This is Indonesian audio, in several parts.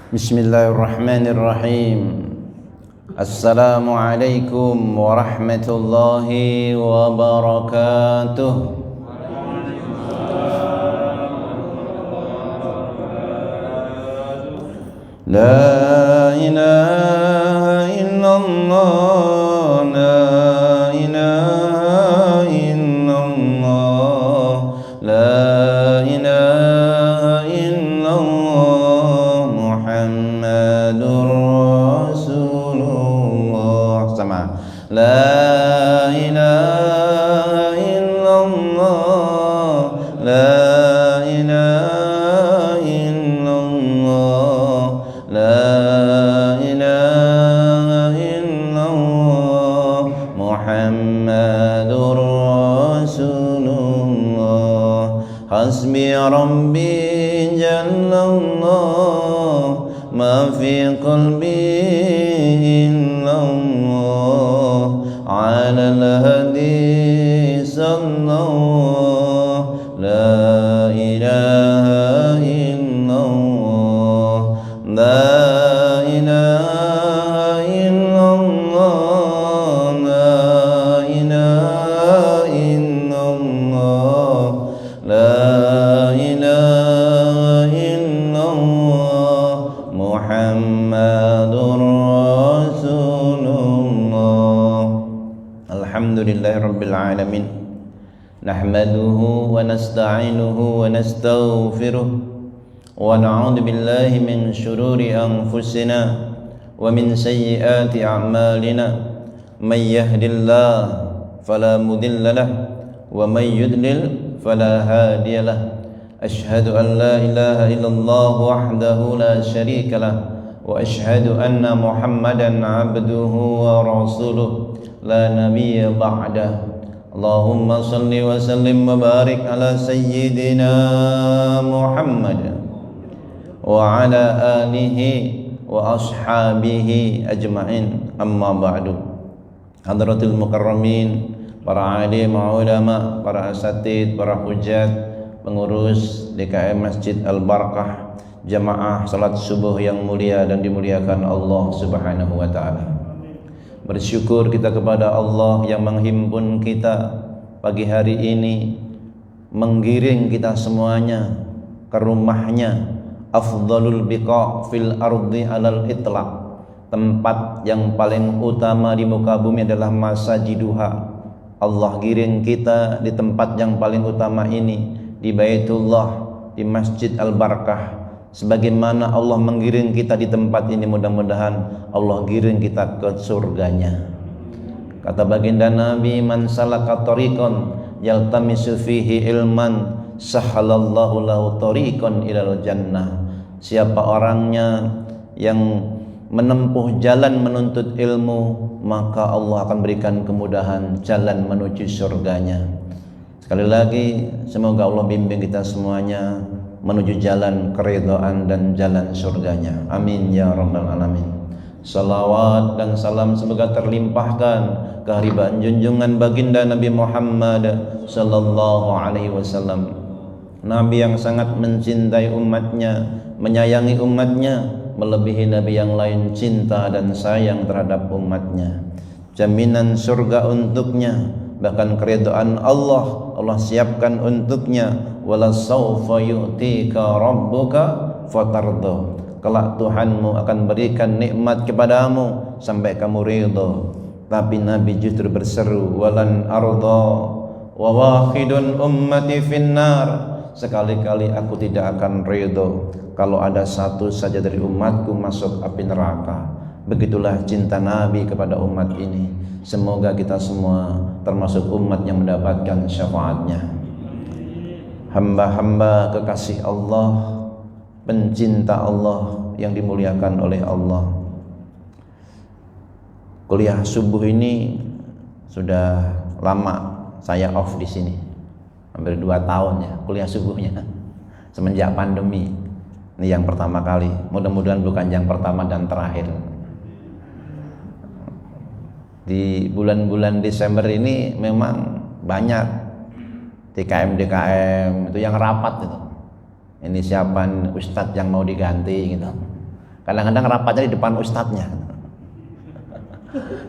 Bismillahirrahmanirrahim. Assalamualaikum warahmatullahi wabarakatuh. La ilaha illallah, la ilaha illallah, la ilaha illallah, Muhammadur Rasulullah. Sama. La ilaha illallah, la ilaha illallah, la ilaha illallah, Muhammadur Rasulullah. Hasbi Rabbi Jallallah, ma fi qalbi illallah, ala al-hadi sallallahu, la ilaha illallah, la ilaha illallah, la ilaha illallah, la ilaha illallah, Muhammadur Rasulullah. Alhamdulillahi Rabbil Alamin. Nahmaduhu wa nasta'inuhu wa nastaghfiruh wa na'udzu billahi min shururi anfusina wa min sayyiati a'malina. May yahdihillahu fala mudilla lahu wa may yudlil fala hadiya lahu. Ashhadu an la ilaha illallah wahdahu la syarika lahu wa ashhadu anna Muhammadan 'abduhu wa rasuluh la nabiyya ba'dahu. Allahumma salli wa sallim wa barik ala sayyidina Muhammad wa ala alihi wa ashabihi ajma'in, amma ba'du. Hadratul mukarramin, para alim, ulama, para asatid, para hujat, pengurus DKM Masjid Al-Barakah, jamaah salat subuh yang mulia dan dimuliakan Allah Subhanahu wa taala. Bersyukur kita kepada Allah yang menghimpun kita pagi hari ini, menggiring kita semuanya ke rumahnya, afdhalul biqa fil ardi alal itlaq, tempat yang paling utama di muka bumi adalah masajiduha. Allah giring kita di tempat yang paling utama ini, di Baitullah, di Masjid Al-Barakah. Sebagaimana Allah menggiring kita di tempat ini, mudah-mudahan Allah giring kita ke surganya. Kata baginda Nabi, man salaka tariqan yaltamisu fihi ilman sahalallahu lahu tariqan ilal jannah. Siapa orangnya yang menempuh jalan menuntut ilmu, maka Allah akan berikan kemudahan jalan menuju surganya. Sekali lagi, semoga Allah bimbing kita semuanya menuju jalan keridhaan dan jalan surganya. Amin ya rabbal alamin. Salawat dan salam semoga terlimpahkan kehadiran junjungan baginda Nabi Muhammad sallallahu alaihi wasallam. Nabi yang sangat mencintai umatnya, menyayangi umatnya, melebihi nabi yang lain cinta dan sayang terhadap umatnya. Jaminan surga untuknya, bahkan keridhaan Allah siapkan untuknya. Wala sawfa yu'tika rabbuka fatardo. Kelak Tuhanmu akan berikan nikmat kepadamu sampai kamu ridho. Tapi Nabi justru berseru, walan arda wa wahidun ummati finnar. Sekali-kali aku tidak akan ridho kalau ada satu saja dari umatku masuk api neraka. Begitulah cinta Nabi kepada umat ini. Semoga kita semua termasuk umat yang mendapatkan syafaatnya. Hamba-hamba kekasih Allah, pencinta Allah yang dimuliakan oleh Allah. Kuliah subuh ini sudah lama saya off di sini. Hampir 2 tahun ya kuliah subuhnya. Semenjak pandemi. Ini yang pertama kali. Mudah-mudahan bukan yang pertama dan terakhir. Di bulan-bulan Desember ini memang banyak DKM itu yang rapat itu. Ini siapa ustadz yang mau diganti gitu. Kadang-kadang rapatnya di depan ustadznya.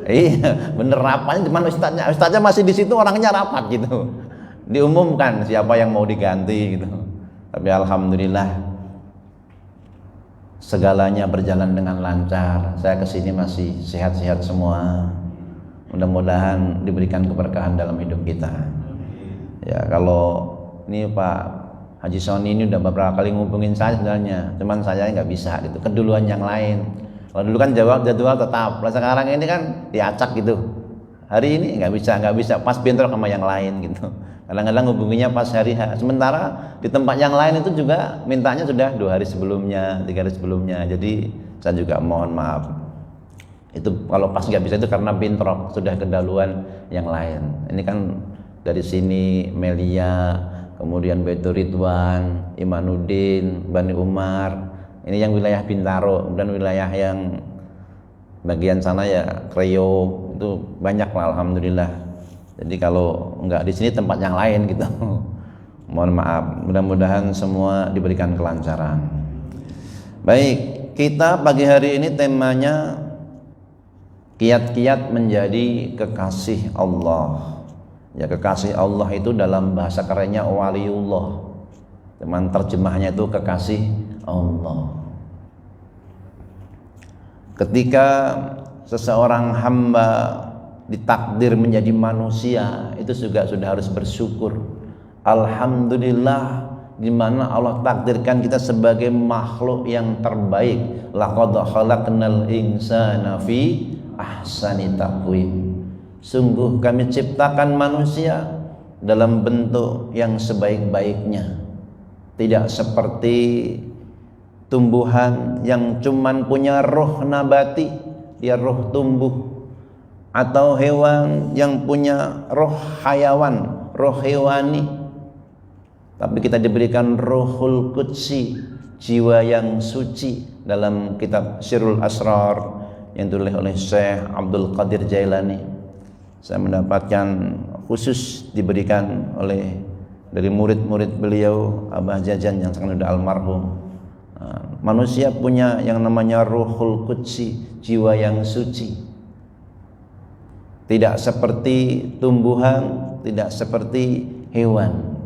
Iya, bener rapatnya di depan ustadznya. Ustadznya masih di situ, orangnya rapat gitu. Diumumkan siapa yang mau diganti gitu. Tapi alhamdulillah segalanya berjalan dengan lancar. Saya kesini masih sehat-sehat semua. Mudah-mudahan diberikan keberkahan dalam hidup kita. Ya, kalau ini Pak Haji Sony ini udah beberapa kali ngubungin saya sebenarnya, cuman saya nggak bisa gitu, keduluan yang lain. Kalau dulu kan jadwal tetap, nah sekarang ini kan diacak gitu. Hari ini nggak bisa, pas bentrok sama yang lain gitu. Kadang-kadang ngubunginya pas hari H. Sementara di tempat yang lain itu juga mintanya sudah 2 hari sebelumnya, 3 hari sebelumnya. Jadi saya juga mohon maaf. Itu kalau pas nggak bisa itu karena bentrok, sudah kedahuluan yang lain. Ini kan dari sini Melia, kemudian Baitur Ridwan, Imanuddin, Bani Umar. Ini yang wilayah Bintaro, dan wilayah yang bagian sana ya Kreo, itu banyak lah alhamdulillah. Jadi kalau enggak di sini tempat yang lain gitu. Mohon maaf, mudah-mudahan semua diberikan kelancaran. Baik, kita pagi hari ini temanya kiat-kiat menjadi kekasih Allah. Ya, kekasih Allah itu dalam bahasa kerennya waliullah. Cuman terjemahnya itu kekasih Allah. Ketika seseorang hamba ditakdir menjadi manusia, itu juga sudah harus bersyukur. Alhamdulillah, di mana Allah takdirkan kita sebagai makhluk yang terbaik. Laqad khalaqnal insana fi ahsani taqwim. Sungguh kami ciptakan manusia dalam bentuk yang sebaik-baiknya. Tidak seperti tumbuhan yang cuman punya roh nabati, dia roh tumbuh, atau hewan yang punya roh hayawan, roh hewani. Tapi kita diberikan rohul qudsi, jiwa yang suci, dalam kitab Sirrul Asrar yang ditulis oleh Syekh Abdul Qadir Jailani. Saya mendapatkan khusus diberikan oleh dari murid-murid beliau Abah Jajan yang sangat sudah almarhum. Manusia punya yang namanya rohul qudsi, jiwa yang suci. Tidak seperti tumbuhan, tidak seperti hewan.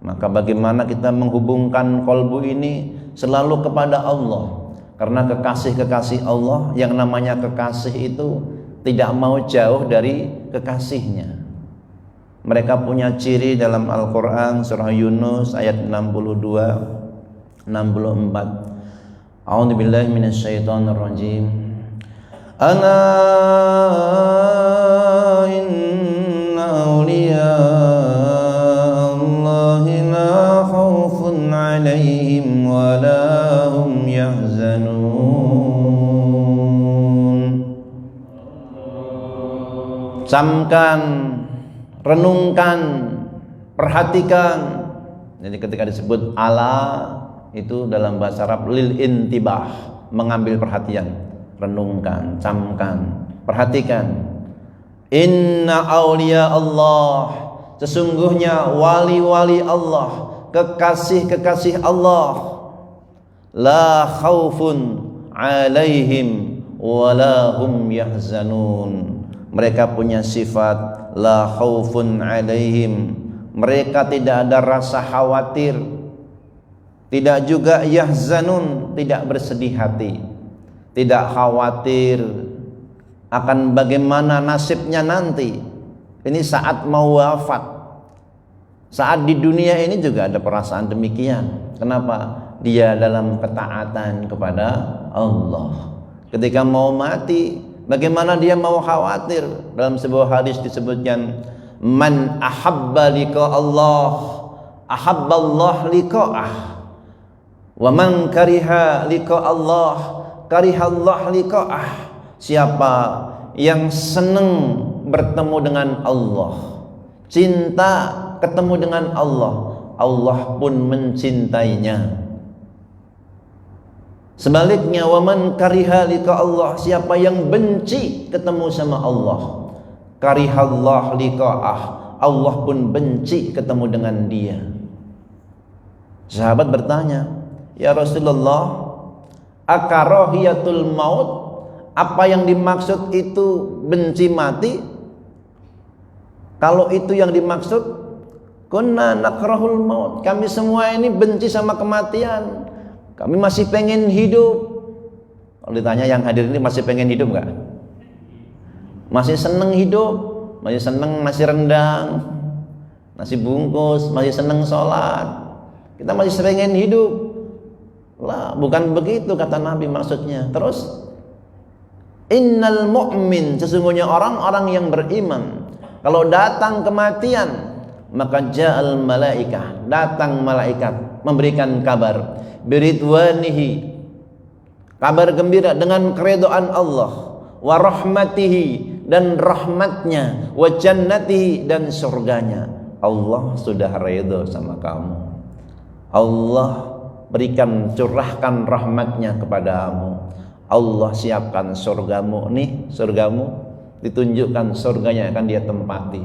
Maka bagaimana kita menghubungkan kolbu ini selalu kepada Allah. Karena kekasih-kekasih Allah, yang namanya kekasih itu tidak mau jauh dari kekasihnya. Mereka punya ciri dalam Al-Quran, surah Yunus ayat 62, 64. A'udzubillahi minasyaitonirrajim. Ala inna awliya Allahi la khawfun alaihim wa la hum yahzanun. Camkan, renungkan, perhatikan. Jadi ketika disebut ala itu dalam bahasa Arab lil intibah, mengambil perhatian, renungkan, camkan, perhatikan. Inna awliya Allah, sesungguhnya wali-wali Allah, kekasih-kekasih Allah, la khaufun alaihim wa la hum yahzanun. Mereka punya sifat la khaufun alaihim, mereka tidak ada rasa khawatir, tidak juga yahzanun, tidak bersedih hati, tidak khawatir akan bagaimana nasibnya nanti. Ini saat mau wafat, saat di dunia ini juga ada perasaan demikian. Kenapa? Dia dalam ketaatan kepada Allah. Ketika mau mati, bagaimana dia mau khawatir? Dalam sebuah hadis disebutkan, man ahabba liqa Allah ahabballah liqa'ah, wa man kariha liqa Allah karihallah liqa'ah. Siapa yang senang bertemu dengan Allah, cinta ketemu dengan Allah, Allah pun mencintainya. Sebaliknya, waman kariha liqa Allah, siapa yang benci ketemu sama Allah, karihallah liqa'ah, Allah pun benci ketemu dengan dia. Sahabat bertanya, ya Rasulullah, Akarahiyatul maut, apa yang dimaksud itu benci mati? Kalau itu yang dimaksud, kunna nakrahul maut, kami semua ini benci sama kematian, kami masih pengen hidup. Kalau ditanya yang hadir ini masih pengen hidup nggak? Masih seneng hidup, masih seneng nasi rendang, nasi bungkus, masih seneng sholat, kita masih pengen hidup lah. Bukan begitu kata Nabi maksudnya. Terus innal mu'min, sesungguhnya orang-orang yang beriman, kalau datang kematian maka ja'al malaikah, datang malaikat memberikan kabar biridwanihi, kabar gembira dengan keridhaan Allah, wa rahmatihi, dan rahmatnya, wa jannatihi, dan surganya. Allah sudah ridho sama kamu, Allah berikan, curahkan rahmatnya kepadamu, Allah siapkan surgamu. Nih surgamu, ditunjukkan surganya akan dia tempati.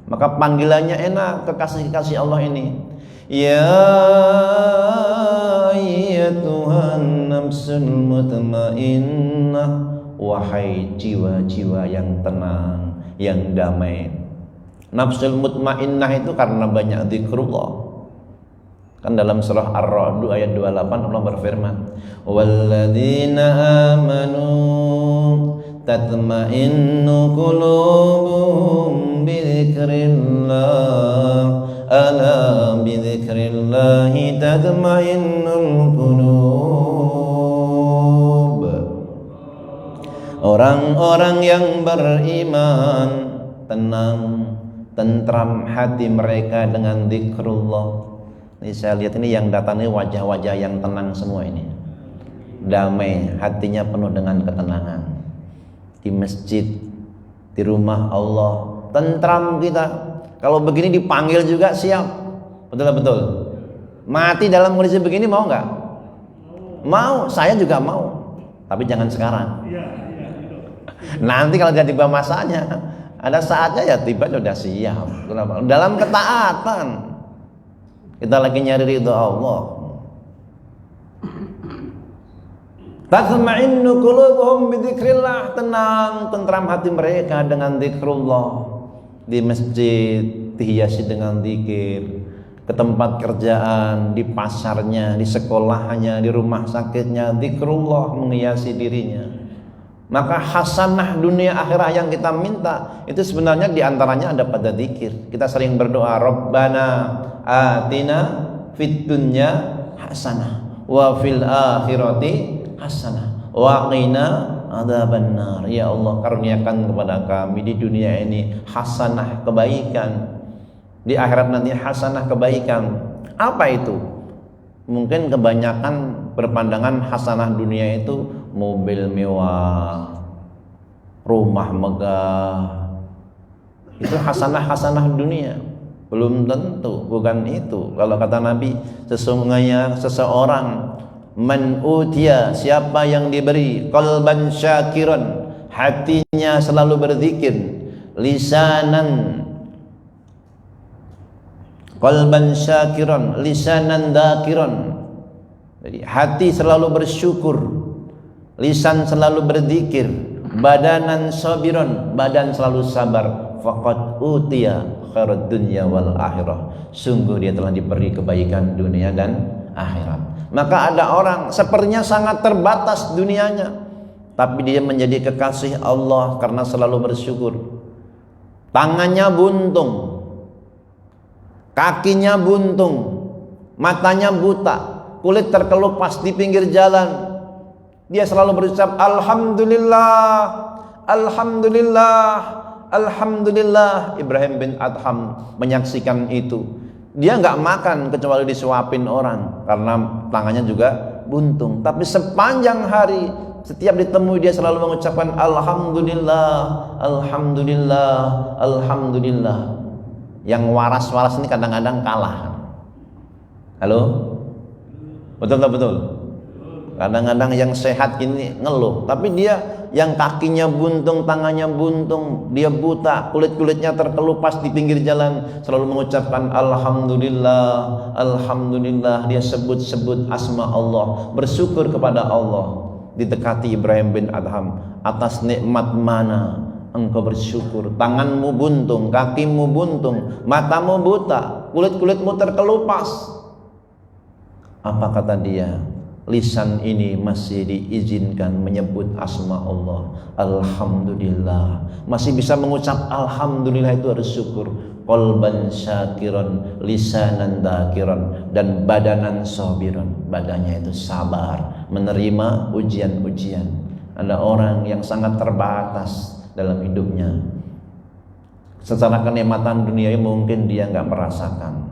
Maka panggilannya enak, kekasih-kekasih Allah ini. Ya Tuhan nafsul mutmainnah, wahai jiwa-jiwa yang tenang, yang damai. Nafsul mutmainnah itu karena banyak zikrullah. Kan dalam surah Ar-Ra'd ayat 28 Allah berfirman, walladzina amanu tatma'innu qulubuhum bidzikrillah, ala bidzikrillahi tatma'innul qulub. Orang-orang yang beriman tenang, tentram hati mereka dengan zikrullah. Ini saya lihat ini yang datang ini wajah-wajah yang tenang semua ini, damai, hatinya penuh dengan ketenangan. Di masjid, di rumah Allah, tentram kita. Kalau begini dipanggil juga siap, betul-betul. Mati dalam kondisi begini mau nggak? Mau, saya juga mau. Tapi jangan sekarang. Nanti kalau tiba masanya, ada saatnya ya tiba sudah siap. Dalam ketaatan. Kita lagi nyari ridho Allah. Tatma'innu qulubuhum bidzikrillah, tenang, tentram hati mereka dengan zikrullah. Di masjid dihiasi dengan zikir, ke tempat kerjaan, di pasarnya, di sekolahnya, di rumah sakitnya, zikrullah menghiasi dirinya. Maka hasanah dunia akhirat yang kita minta itu sebenarnya diantaranya ada pada zikir. Kita sering berdoa, Rabbana atina fid dunya hasanah wa fil akhirati hasanah wa qina adzabannar. Ya Allah, karuniakan kepada kami di dunia ini hasanah kebaikan, di akhirat nanti hasanah kebaikan. Apa itu? Mungkin kebanyakan berpandangan hasanah dunia itu mobil mewah, rumah megah. Itu hasanah dunia. Belum tentu, bukan itu. Kalau kata Nabi, sesungguhnya seseorang man utiya, siapa yang diberi qalban syakiran, hatinya selalu berzikir, lisanan qalban syakiran, lisanan dzakiran. Jadi hati selalu bersyukur, lisan selalu berzikir, badanan sabiran, badan selalu sabar, faqad utiya khairad dunya wal akhirah, sungguh dia telah diberi kebaikan dunia dan akhirat. Maka ada orang sepertinya sangat terbatas dunianya, tapi dia menjadi kekasih Allah karena selalu bersyukur. Tangannya buntung, kakinya buntung, matanya buta, kulit terkelupas di pinggir jalan, dia selalu berucap alhamdulillah, alhamdulillah, alhamdulillah. Ibrahim bin Adham menyaksikan itu. Dia nggak makan kecuali disuapin orang karena tangannya juga buntung. Tapi sepanjang hari setiap ditemui dia selalu mengucapkan alhamdulillah, alhamdulillah, alhamdulillah. Yang waras-waras ini kadang-kadang kalah. Halo? Betul tak betul? Kadang-kadang yang sehat ini ngeluh, tapi dia yang kakinya buntung, tangannya buntung, dia buta, kulit-kulitnya terkelupas di pinggir jalan, selalu mengucapkan alhamdulillah, alhamdulillah. Dia sebut-sebut asma Allah, bersyukur kepada Allah. didekati Ibrahim bin Adham, atas nikmat mana engkau bersyukur? Tanganmu buntung, kakimu buntung, matamu buta, kulit-kulitmu terkelupas. Apa kata dia? Lisan ini masih diizinkan menyebut asma Allah. Alhamdulillah, masih bisa mengucap alhamdulillah, itu harus syukur. Qalban syakiran, lisanan dakiran, dan badanan sabiran. Badannya itu sabar menerima ujian-ujian. Ada orang yang sangat terbatas dalam hidupnya. Secara kenikmatan dunia mungkin dia nggak merasakan,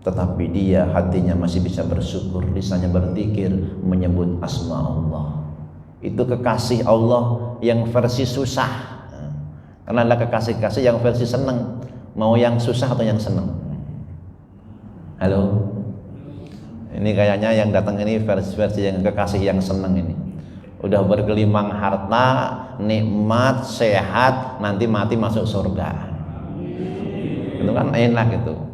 tetapi dia hatinya masih bisa bersyukur, lisannya berzikir, menyebut asma Allah. Itu kekasih Allah yang versi susah. Karena ada kekasih-kasih yang versi seneng. Mau yang susah atau yang seneng? Halo? Ini kayaknya yang datang ini versi yang kekasih yang seneng ini. Udah bergelimang harta, nikmat, sehat, nanti mati masuk surga. Itu kan enak itu.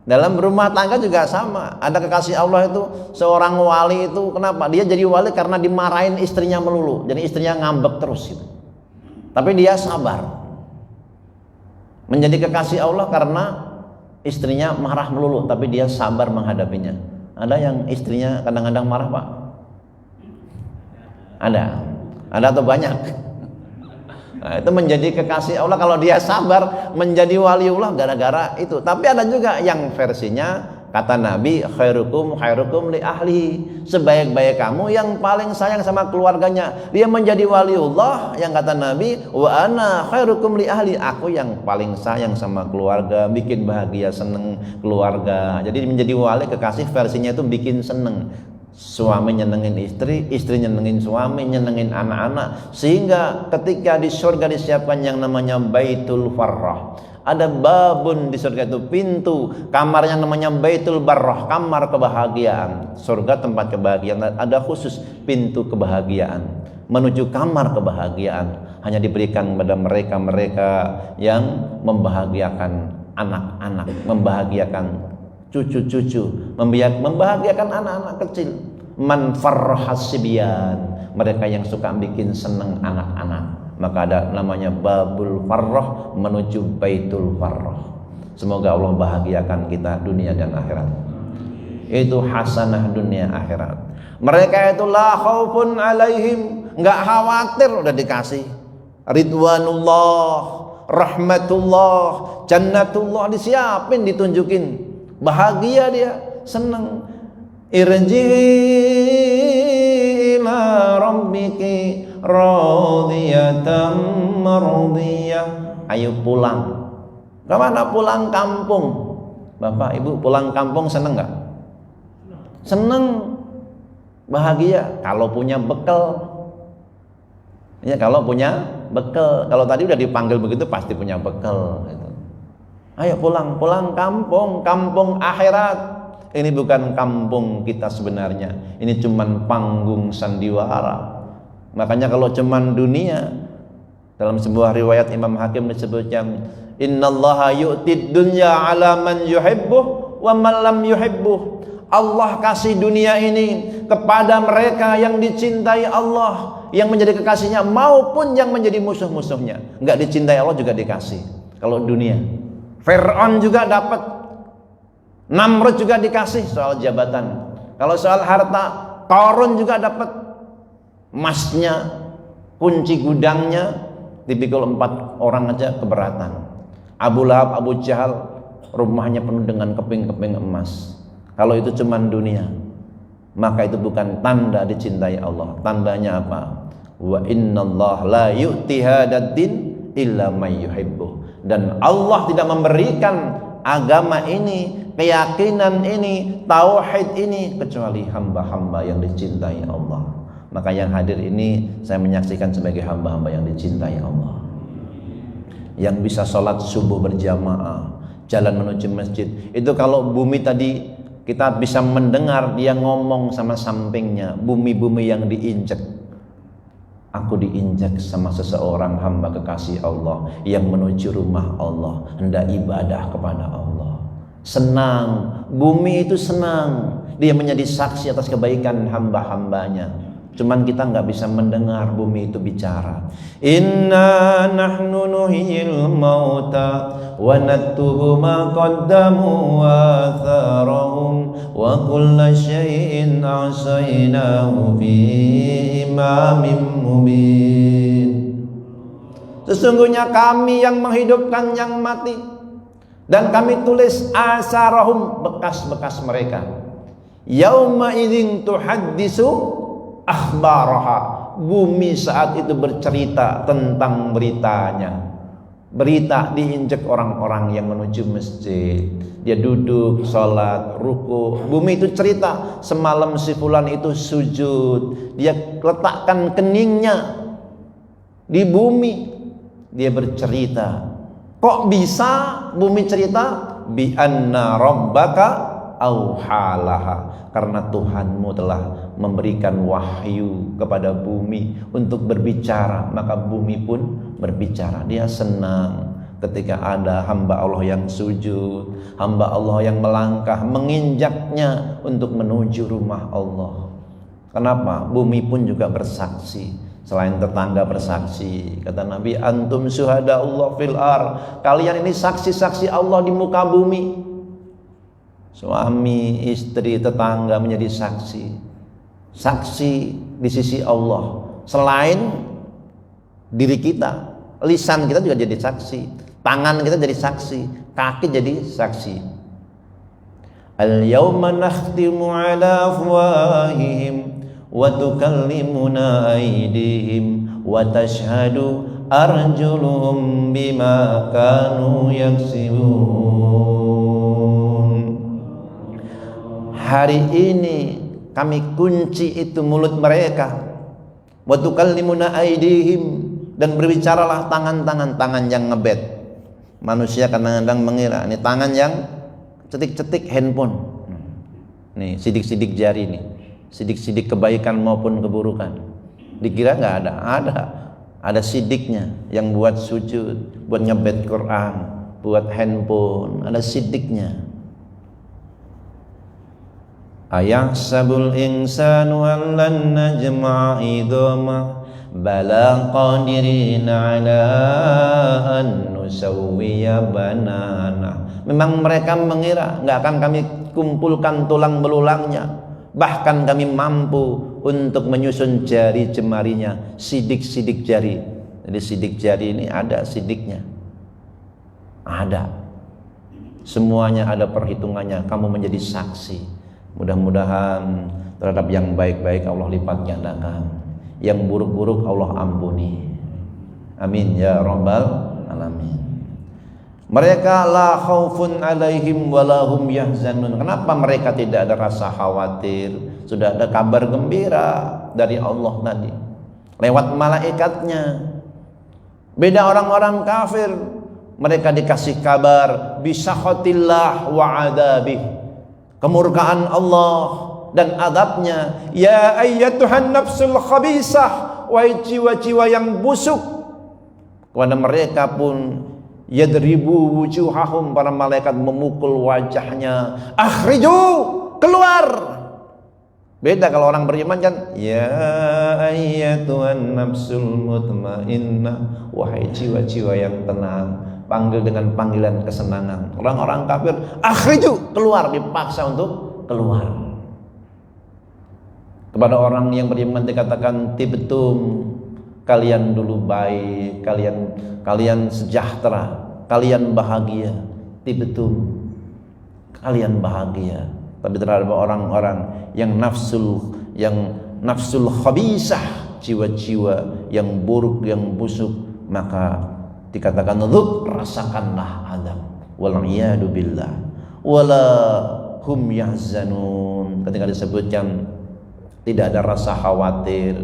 Dalam rumah tangga juga sama. Ada kekasih Allah itu, seorang wali itu, kenapa? Dia jadi wali karena dimarahin istrinya melulu. Jadi istrinya ngambek terus gitu. Tapi dia sabar. Menjadi kekasih Allah karena istrinya marah melulu, tapi dia sabar menghadapinya. Ada yang istrinya kadang-kadang marah, Pak? Ada atau banyak? Nah, itu menjadi kekasih Allah kalau dia sabar, menjadi waliullah gara-gara itu. Tapi ada juga yang versinya, kata Nabi, khairukum li ahli. Sebaik-baik kamu yang paling sayang sama keluarganya. Dia menjadi waliullah, yang kata Nabi, wa ana khairukum li ahli. Aku yang paling sayang sama keluarga, bikin bahagia, seneng keluarga. Jadi menjadi wali kekasih versinya itu bikin seneng. Suami nyenengin istri, istri nyenengin suami, nyenengin anak-anak, sehingga ketika di surga disiapkan yang namanya Baitul Farrah. Ada babun di surga itu, pintu, kamarnya namanya Baitul Barrah, kamar kebahagiaan. Surga tempat kebahagiaan, ada khusus pintu kebahagiaan menuju kamar kebahagiaan. Hanya diberikan kepada mereka-mereka yang membahagiakan anak-anak, membahagiakan cucu-cucu, membahagiakan anak-anak kecil. Man farrahas sibyan, mereka yang suka bikin seneng anak-anak. Maka ada namanya Babul Farrah menuju Baitul Farrah. Semoga Allah bahagiakan kita dunia dan akhirat. Itu hasanah dunia akhirat. Mereka itu la khaufun alaihim, nggak khawatir, udah dikasih ridwanullah, rahmatullah, jannatullah, disiapin, ditunjukin. Bahagia dia, senang. Irji ila rabbiki radiyatan mardiyah. Ayo pulang. Kemana pulang? Kampung. Bapak Ibu pulang kampung seneng nggak? Seneng, bahagia. Kalau punya bekal. Ya, kalau punya bekal. Kalau tadi udah dipanggil begitu pasti punya bekal. Gitu. Ayo pulang, pulang kampung, kampung akhirat. Ini bukan kampung kita sebenarnya. Ini cuman panggung sandiwara. Makanya kalau cuman dunia, dalam sebuah riwayat Imam Hakim disebutkan, innallaha yu'tid dunya ala man yuhibbuh wa man lam yuhibbuh. Allah kasih dunia ini kepada mereka yang dicintai Allah, yang menjadi kekasihnya maupun yang menjadi musuh-musuhnya. Enggak dicintai Allah juga dikasih. Kalau dunia, Fir'aun juga dapat, Namrud juga dikasih soal jabatan. Kalau soal harta, Qarun juga dapat emasnya, kunci gudangnya. Dipikul 4 orang aja keberatan. Abu Lahab, Abu Jahal, rumahnya penuh dengan keping-keping emas. Kalau itu cuma dunia, maka itu bukan tanda dicintai Allah. Tandanya apa? Wa innallaha la yu'ti hadzal din illa may yuhibbu. Dan Allah tidak memberikan agama ini, keyakinan ini, tauhid ini kecuali hamba-hamba yang dicintai Allah. Maka yang hadir ini saya menyaksikan sebagai hamba-hamba yang dicintai Allah, yang bisa sholat subuh berjamaah, jalan menuju masjid. Itu kalau bumi tadi kita bisa mendengar dia ngomong sama sampingnya, bumi-bumi yang diinjak. Aku diinjak sama seseorang hamba kekasih Allah yang menuju rumah Allah, hendak ibadah kepada Allah. Senang, bumi itu senang. Dia menjadi saksi atas kebaikan hamba-hambanya. Cuman kita nggak bisa mendengar bumi itu bicara. Inna nahnu nuhyil mauta wa naktubu ma qaddamu wa atharahum wa kulla syai'in ahsaynahu fi imamin mubin. Sesungguhnya kami yang menghidupkan yang mati, dan kami tulis asarahum, bekas-bekas mereka. Yauma idzin tuhaddisu akhbaraha, bumi saat itu bercerita tentang beritanya. Berita diinjek orang-orang yang menuju masjid, dia duduk, sholat, ruku. Bumi itu cerita, semalam si fulan itu sujud, dia letakkan keningnya di bumi, dia bercerita. Kok bisa bumi cerita? Bi anna rabbaka auhalaha, karena Tuhanmu telah memberikan wahyu kepada bumi untuk berbicara, maka bumi pun berbicara. Dia senang ketika ada hamba Allah yang sujud, hamba Allah yang melangkah menginjaknya untuk menuju rumah Allah. Kenapa? Bumi pun juga bersaksi. Selain tetangga bersaksi, kata Nabi, antum syuhada Allah fil ar, kalian ini saksi-saksi Allah di muka bumi. Suami, istri, tetangga menjadi saksi. Saksi di sisi Allah. Selain diri kita, lisan kita juga jadi saksi, tangan kita jadi saksi, kaki jadi saksi. Al-yawma nakhtimu ala afwahihim wa tukallimuna aydihim wa tashhadu arjuluhum bima kanu yaksibun. Hari ini kami kunci itu mulut mereka. Wa tukallimuna aydihim, dan berbicaralah tangan yang ngebet. Manusia kadang-kadang mengira ini tangan yang cetik-cetik handphone. Nih sidik-sidik jari nih, sidik-sidik kebaikan maupun keburukan. Dikira nggak ada sidiknya yang buat sujud, buat nyebet Quran, buat handphone, ada sidiknya. Ayahsabul insanu allan najma'a idhama bala qadirina ala an nusawwiya banana. Memang mereka mengira nggak akan kami kumpulkan tulang belulangnya, bahkan kami mampu untuk menyusun jari jemarinya, sidik-sidik jari. Jadi sidik jari ini ada sidiknya, ada, semuanya ada perhitungannya. Kamu menjadi saksi. Mudah-mudahan terhadap yang baik-baik Allah lipat gandakan, yang buruk-buruk Allah ampuni. Amin ya rabbal alamin. Mereka la khaufun alaihim walahum yahzanun. Kenapa mereka tidak ada rasa khawatir? Sudah ada kabar gembira dari Allah tadi lewat malaikatnya. Beda orang-orang kafir, mereka dikasih kabar bisakhatillah wa adabih, kemurkaan Allah dan adabnya. Ya ayyatuhan nafsul khabisah, wahai jiwa-jiwa yang busuk. Kepada mereka pun yadribu wujuhahum, para malaikat memukul wajahnya. Akhriju, keluar. Beda kalau orang beriman kan, ya ayyatuhan nafsul mutmainnah, wahai jiwa-jiwa yang tenang, panggil dengan panggilan kesenangan. Orang-orang kafir, akhriju, keluar, dipaksa untuk keluar. Kepada orang yang beriman dikatakan tibtum, kalian dulu baik, kalian sejahtera, kalian bahagia. Tibtum, kalian bahagia. Tapi terhadap orang-orang yang nafsul khabisah, jiwa-jiwa yang buruk, yang busuk, maka dikatakan dzuk, rasakanlah azab. Wal iyadu billah. Wala hum yahzanun. Ketika disebutkan tidak ada rasa khawatir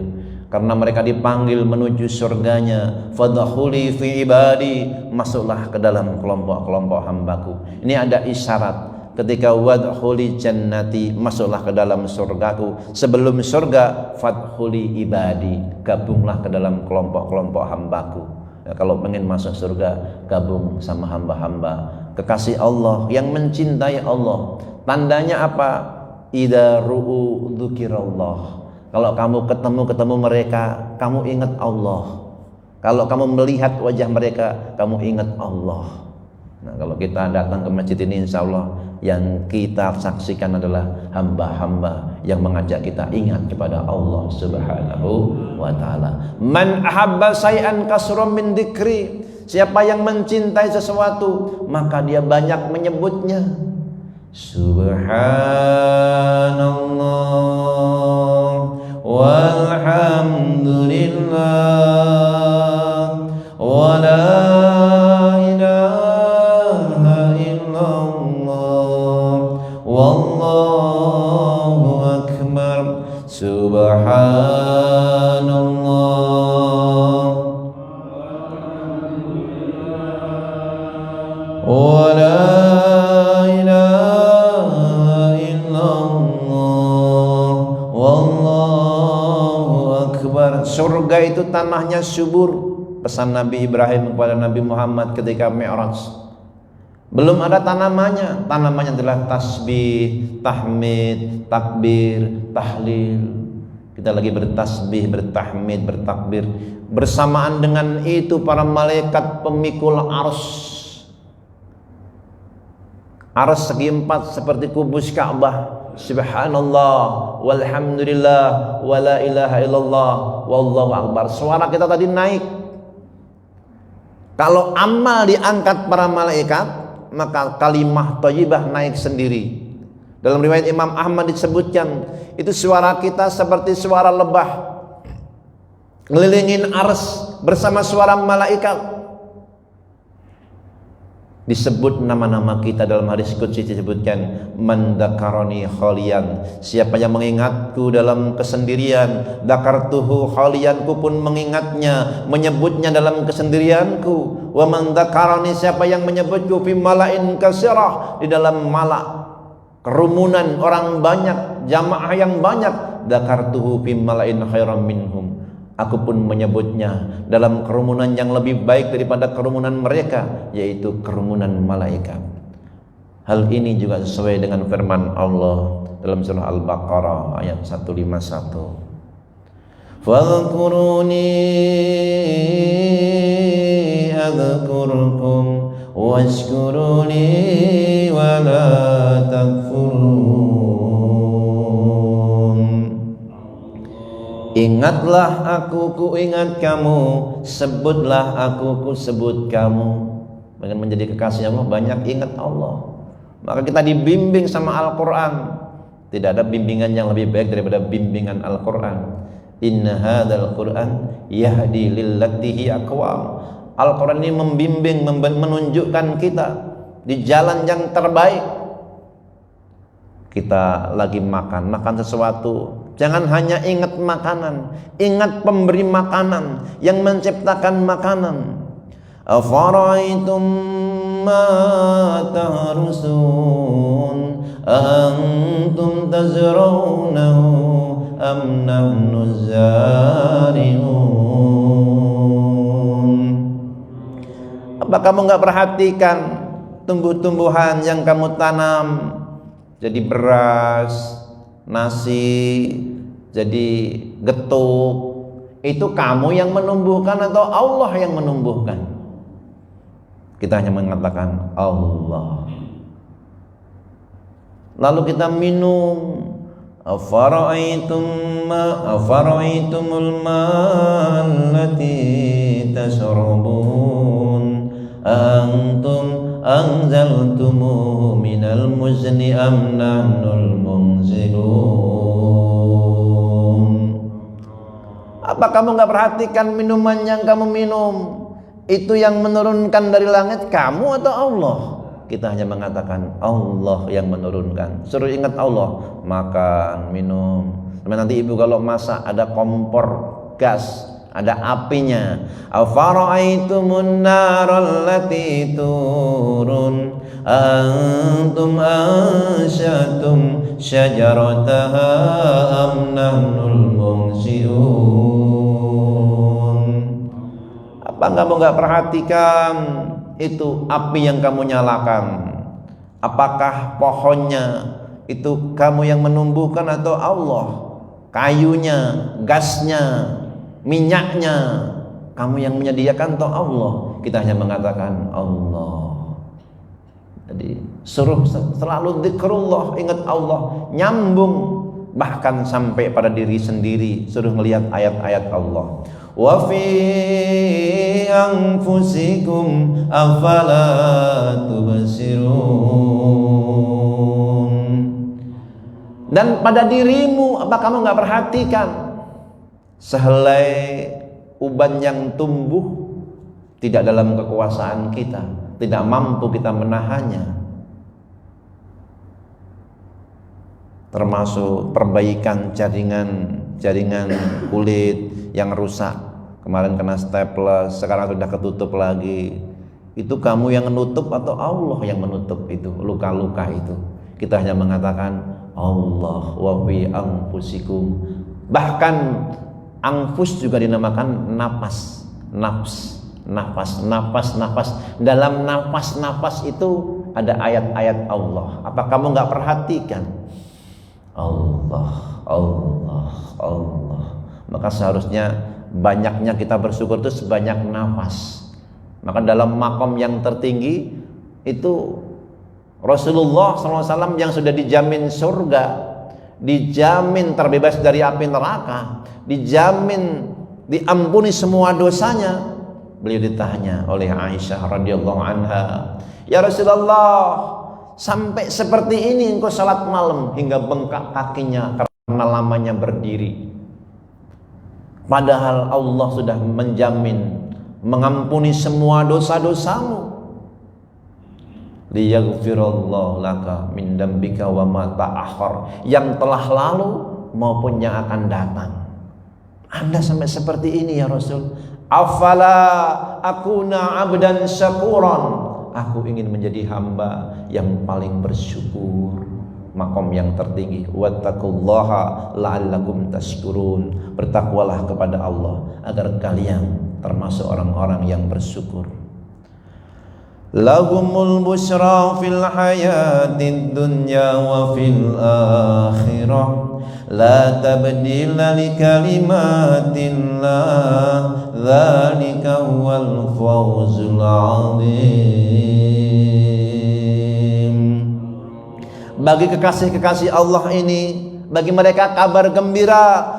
karena mereka dipanggil menuju surganya. Fadkhuli fi ibadi, masuklah ke dalam kelompok-kelompok hambaku. Ini ada isyarat. Ketika wadkhuli jannati, masuklah ke dalam surgaku. Sebelum surga, fadkhuli ibadi, gabunglah ke dalam kelompok-kelompok hambaku. Ya, kalau pengen masuk surga, gabung sama hamba-hamba kekasih Allah yang mencintai Allah. Tandanya apa? Idza ru'u dzikirallah. Kalau kamu ketemu mereka, kamu ingat Allah. Kalau kamu melihat wajah mereka, kamu ingat Allah. Nah, kalau kita datang ke masjid ini, insya Allah yang kita saksikan adalah hamba-hamba yang mengajak kita ingat kepada Allah Subhanahu wa ta'ala. Man ahabba say'an kasra min dzikri. Siapa yang mencintai sesuatu, maka dia banyak menyebutnya. Subhanallah walhamdulillah wa la ilaha illallah wallahu akbar. Subhanallah wa la ilaha illallah wallahu akbar. Surga itu tanahnya subur. Pesan Nabi Ibrahim kepada Nabi Muhammad ketika Mi'raj. Belum ada tanamannya. Tanamannya adalah tasbih, tahmid, takbir, tahlil. Kita lagi bertasbih, bertahmid, bertakbir. Bersamaan dengan itu para malaikat pemikul arsy. Arsy segi empat seperti kubus Ka'bah. Subhanallah walhamdulillah wa la ilaha illallah wallahu akbar. Suara kita tadi naik. Kalau amal diangkat para malaikat, maka kalimah thayyibah naik sendiri. Dalam riwayat Imam Ahmad disebutkan, itu suara kita seperti suara lebah ngelilingin arsy bersama suara malaikat. Disebut nama-nama kita dalam hadis qudsi, disebutkan man dzakarani khalian. Siapa yang mengingatku dalam kesendirian, dzakartuhu khalian, ku pun mengingatnya, menyebutnya dalam kesendirianku. Wa man dzakarani, siapa yang menyebutku fi malain kasirah, di dalam malak kerumunan orang banyak, jamaah yang banyak, dzakartuhu fi malain khairam minhum. Aku pun menyebutnya dalam kerumunan yang lebih baik daripada kerumunan mereka, yaitu kerumunan malaikat. Hal ini juga sesuai dengan firman Allah dalam surah Al-Baqarah ayat 151. Fadhkuruni adzkurkum washkuruni wa la takfurun. Ingatlah aku, ku ingat kamu. Sebutlah aku, ku sebut kamu. Dengan menjadi kekasih Allah, banyak ingat Allah. Maka kita dibimbing sama Al-Quran. Tidak ada bimbingan yang lebih baik daripada bimbingan Al-Quran. Inna hadzal Quran yahdi lillati hi aqwam. Al-Quran ini membimbing, menunjukkan kita di jalan yang terbaik. Kita lagi makan sesuatu, jangan hanya ingat makanan, ingat pemberi makanan yang menciptakan makanan. Afara'aitum ma tahrusun antum tazra'unahu am nahnu zari'un. Apa kamu enggak perhatikan tumbuh-tumbuhan yang kamu tanam? Jadi beras, nasi, jadi getuk. Itu kamu yang menumbuhkan atau Allah yang menumbuhkan? Kita hanya mengatakan Allah. Lalu kita minum. Afara'aitumul ma'allati tashrabun antum anzaltumuhu minal muzni am nahnul munzilun. Apa kamu enggak perhatikan minuman yang kamu minum? Itu yang menurunkan dari langit, kamu atau Allah? Kita hanya mengatakan Allah yang menurunkan. Suruh ingat Allah, makan, minum. Nanti ibu kalau masak ada kompor gas, ada apinya. Afara'aitumun naral lati turun antum ansyatum syajarataha am nahnul munsiun. Apa kamu enggak perhatikan itu api yang kamu nyalakan? Apakah pohonnya itu kamu yang menumbuhkan atau Allah? kayunya, gasnya, minyaknya, kamu yang menyediakan atau Allah? Kita hanya mengatakan Allah. Jadi suruh selalu zikrullah, ingat Allah, nyambung bahkan sampai pada diri sendiri, suruh melihat ayat-ayat Allah. Wa fi anfusikum afala tubsirun. Dan pada dirimu, apa kamu nggak perhatikan? Sehelai uban yang tumbuh tidak dalam kekuasaan kita, tidak mampu kita menahannya. Termasuk perbaikan jaringan kulit yang rusak. Kemarin kena staples, sekarang sudah ketutup lagi. Itu kamu yang menutup atau Allah yang menutup itu luka-luka itu? Kita hanya mengatakan Allah wa fi anfusikum. Bahkan anfus juga dinamakan napas, nafs, nafas. Dalam nafas itu ada ayat-ayat Allah. Apa kamu nggak perhatikan? Allah. Maka seharusnya banyaknya kita bersyukur itu sebanyak nafas. Maka dalam makom yang tertinggi itu Rasulullah SAW yang sudah dijamin surga, dijamin terbebas dari api neraka, dijamin diampuni semua dosanya. Beliau ditanya oleh Aisyah radhiyallahu anha, "Ya Rasulullah, sampai seperti ini engkau salat malam hingga bengkak kakinya karena lamanya berdiri. Padahal Allah sudah menjamin mengampuni semua dosa-dosamu. Liyaghfirallahu laka min dambika wa ma ta'akhkhar, yang telah lalu maupun yang akan datang." Anda sampai seperti ini ya Rasul. Afala akuna abdan syakuran, aku ingin menjadi hamba yang paling bersyukur. Makom yang tertinggi. Wattaqullaha la'allakum tashkurun, bertakwalah kepada Allah agar kalian termasuk orang-orang yang bersyukur. Lahumul busyra fil hayatid dunya wa fil akhirah, la tabdila li kalimatillah, dzalika huwal fawzul 'adzim. Bagi kekasih-kekasih Allah ini, bagi mereka kabar gembira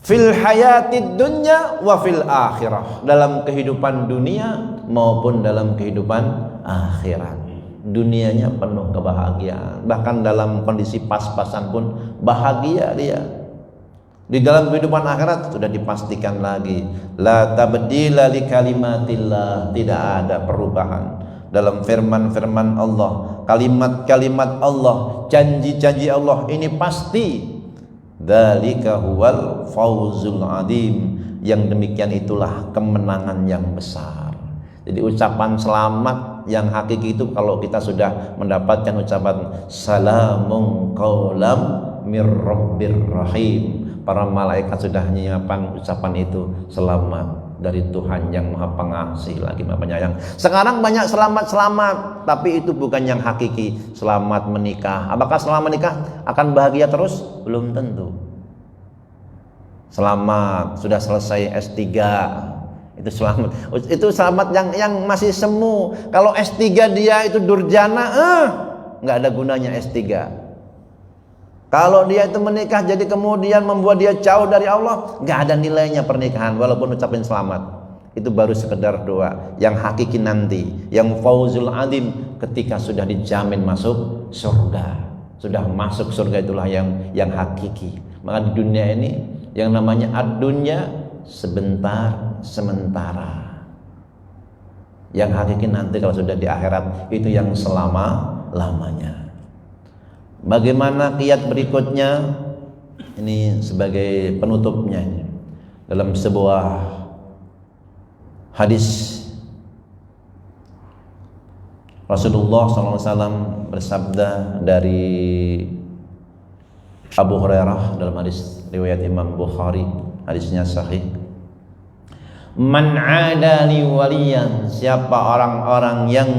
fil hayatid dunya wa fil akhirah, dalam kehidupan dunia maupun dalam kehidupan akhirat. Dunianya penuh kebahagiaan, bahkan dalam kondisi pas-pasan pun bahagia dia. Di dalam kehidupan akhirat sudah dipastikan lagi, la tabdila li kalimatillah, tidak ada perubahan dalam firman-firman Allah, kalimat-kalimat Allah, janji-janji Allah ini pasti. Dzalika huwal fawzul 'adzim, yang demikian itulah kemenangan yang besar. Jadi ucapan selamat yang hakiki itu kalau kita sudah mendapatkan ucapan salamun qaulam mir rabbir rahim, para malaikat sudah menyiapkan ucapan itu, selamat dari Tuhan yang Maha Pengasih lagi Maha Penyayang. Sekarang banyak selamat, tapi itu bukan yang hakiki. Selamat menikah, apakah selamat menikah akan bahagia terus? Belum tentu. Selamat sudah selesai S3, itu selamat. Itu selamat yang masih semu. Kalau S3 dia itu durjana, nggak ada gunanya S3. Kalau dia itu menikah jadi kemudian membuat dia jauh dari Allah, nggak ada nilainya pernikahan walaupun ucapin selamat. Itu baru sekedar doa. Yang hakiki nanti, yang fauzul adzim, ketika sudah dijamin masuk surga. Sudah masuk surga, itulah yang hakiki. Maka di dunia ini yang namanya ad-dunya sebentar, sementara. Yang hakiki nanti kalau sudah di akhirat, itu yang selama-lamanya. Bagaimana kiat berikutnya? Ini sebagai penutupnya ini. Dalam sebuah hadis Rasulullah SAW bersabda dari Abu Hurairah dalam hadis riwayat Imam Bukhari, hadisnya sahih. Man 'adali waliyan, siapa orang-orang yang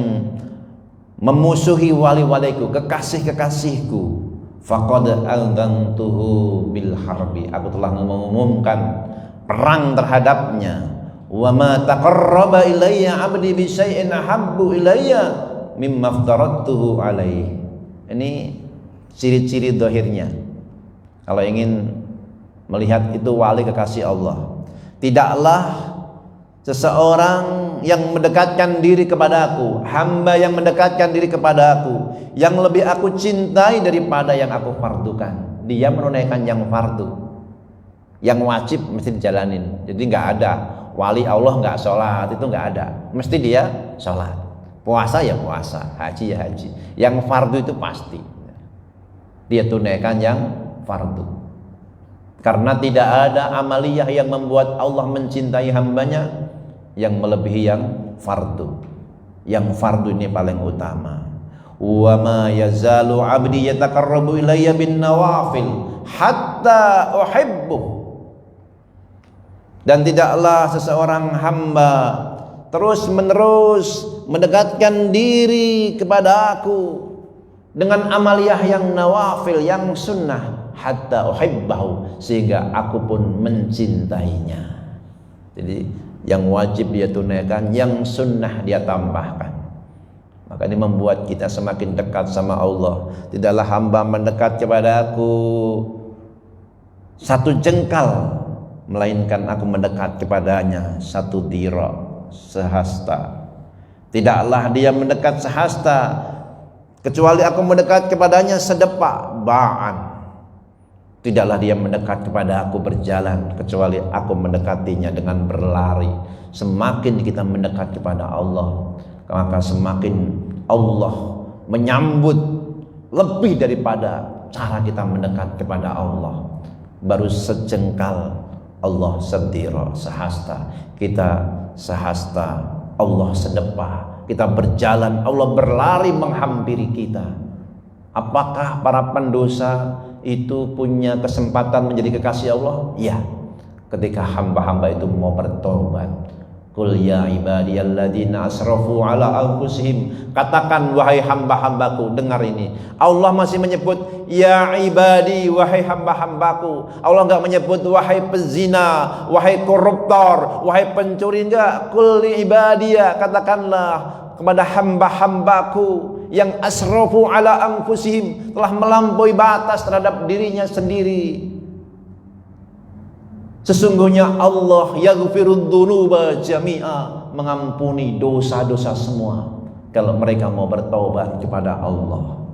memusuhi wali-waliku, kekasih-kekasihku, faqad adzantuhu bil harbi, aku telah mengumumkan perang terhadapnya. Wa ma taqarraba ilayya 'abdi bi syai'in ahabbu ilayya mimma aftaradtuhu alaihi. Ini ciri-ciri zahirnya. Kalau ingin melihat itu wali kekasih Allah, tidaklah seseorang yang mendekatkan diri kepadaku, hamba yang mendekatkan diri kepadaku, yang lebih aku cintai daripada yang aku fardukan. Dia menunaikan yang fardu, yang wajib mesti dijalanin. Jadi nggak ada wali Allah nggak sholat, itu nggak ada. Mesti dia sholat, puasa ya puasa, haji ya haji. Yang fardu itu pasti dia tunaikan yang fardu. Karena tidak ada amaliyah yang membuat Allah mencintai hambanya yang melebihi yang fardu. Yang fardu ini paling utama. Wa ma yazalu 'abdi yataqarrabu ilayya bin nawafil hatta uhibbuh. Dan tidaklah seseorang hamba terus menerus mendekatkan diri kepada aku dengan amaliyah yang nawafil, yang sunnah, hatta uhibbahu, sehingga aku pun mencintainya. Jadi yang wajib dia tunaikan, yang sunnah dia tambahkan. Maka ini membuat kita semakin dekat sama Allah. Tidaklah hamba mendekat kepada aku satu jengkal, melainkan aku mendekat kepadanya satu dira, sehasta. Tidaklah dia mendekat sehasta, kecuali aku mendekat kepadanya sedepak ba'an. Tidaklah dia mendekat kepada aku berjalan, kecuali aku mendekatinya dengan berlari. Semakin kita mendekat kepada Allah, maka semakin Allah menyambut lebih daripada cara kita mendekat kepada Allah. Baru sejengkal Allah sedira, sehasta. Kita sehasta, Allah sedepah. Kita berjalan, Allah berlari menghampiri kita. Apakah para pendosa itu punya kesempatan menjadi kekasih Allah? Ya, ketika hamba-hamba itu mau bertobat. Qul ya ibadiyalladzina asrafu ala anfusihim, katakan wahai hamba-hambaku, dengar ini. Allah masih menyebut ya ibadi, wahai hamba-hambaku. Allah enggak menyebut wahai pezina, wahai koruptor, wahai pencuri, enggak. Qul li ibadiya, katakanlah kepada hamba-hambaku yang asrafu ala anfusihim, telah melampaui batas terhadap dirinya sendiri. Sesungguhnya Allah yaghfirud dzunuba jami'a, mengampuni dosa-dosa semua kalau mereka mau bertaubat kepada Allah.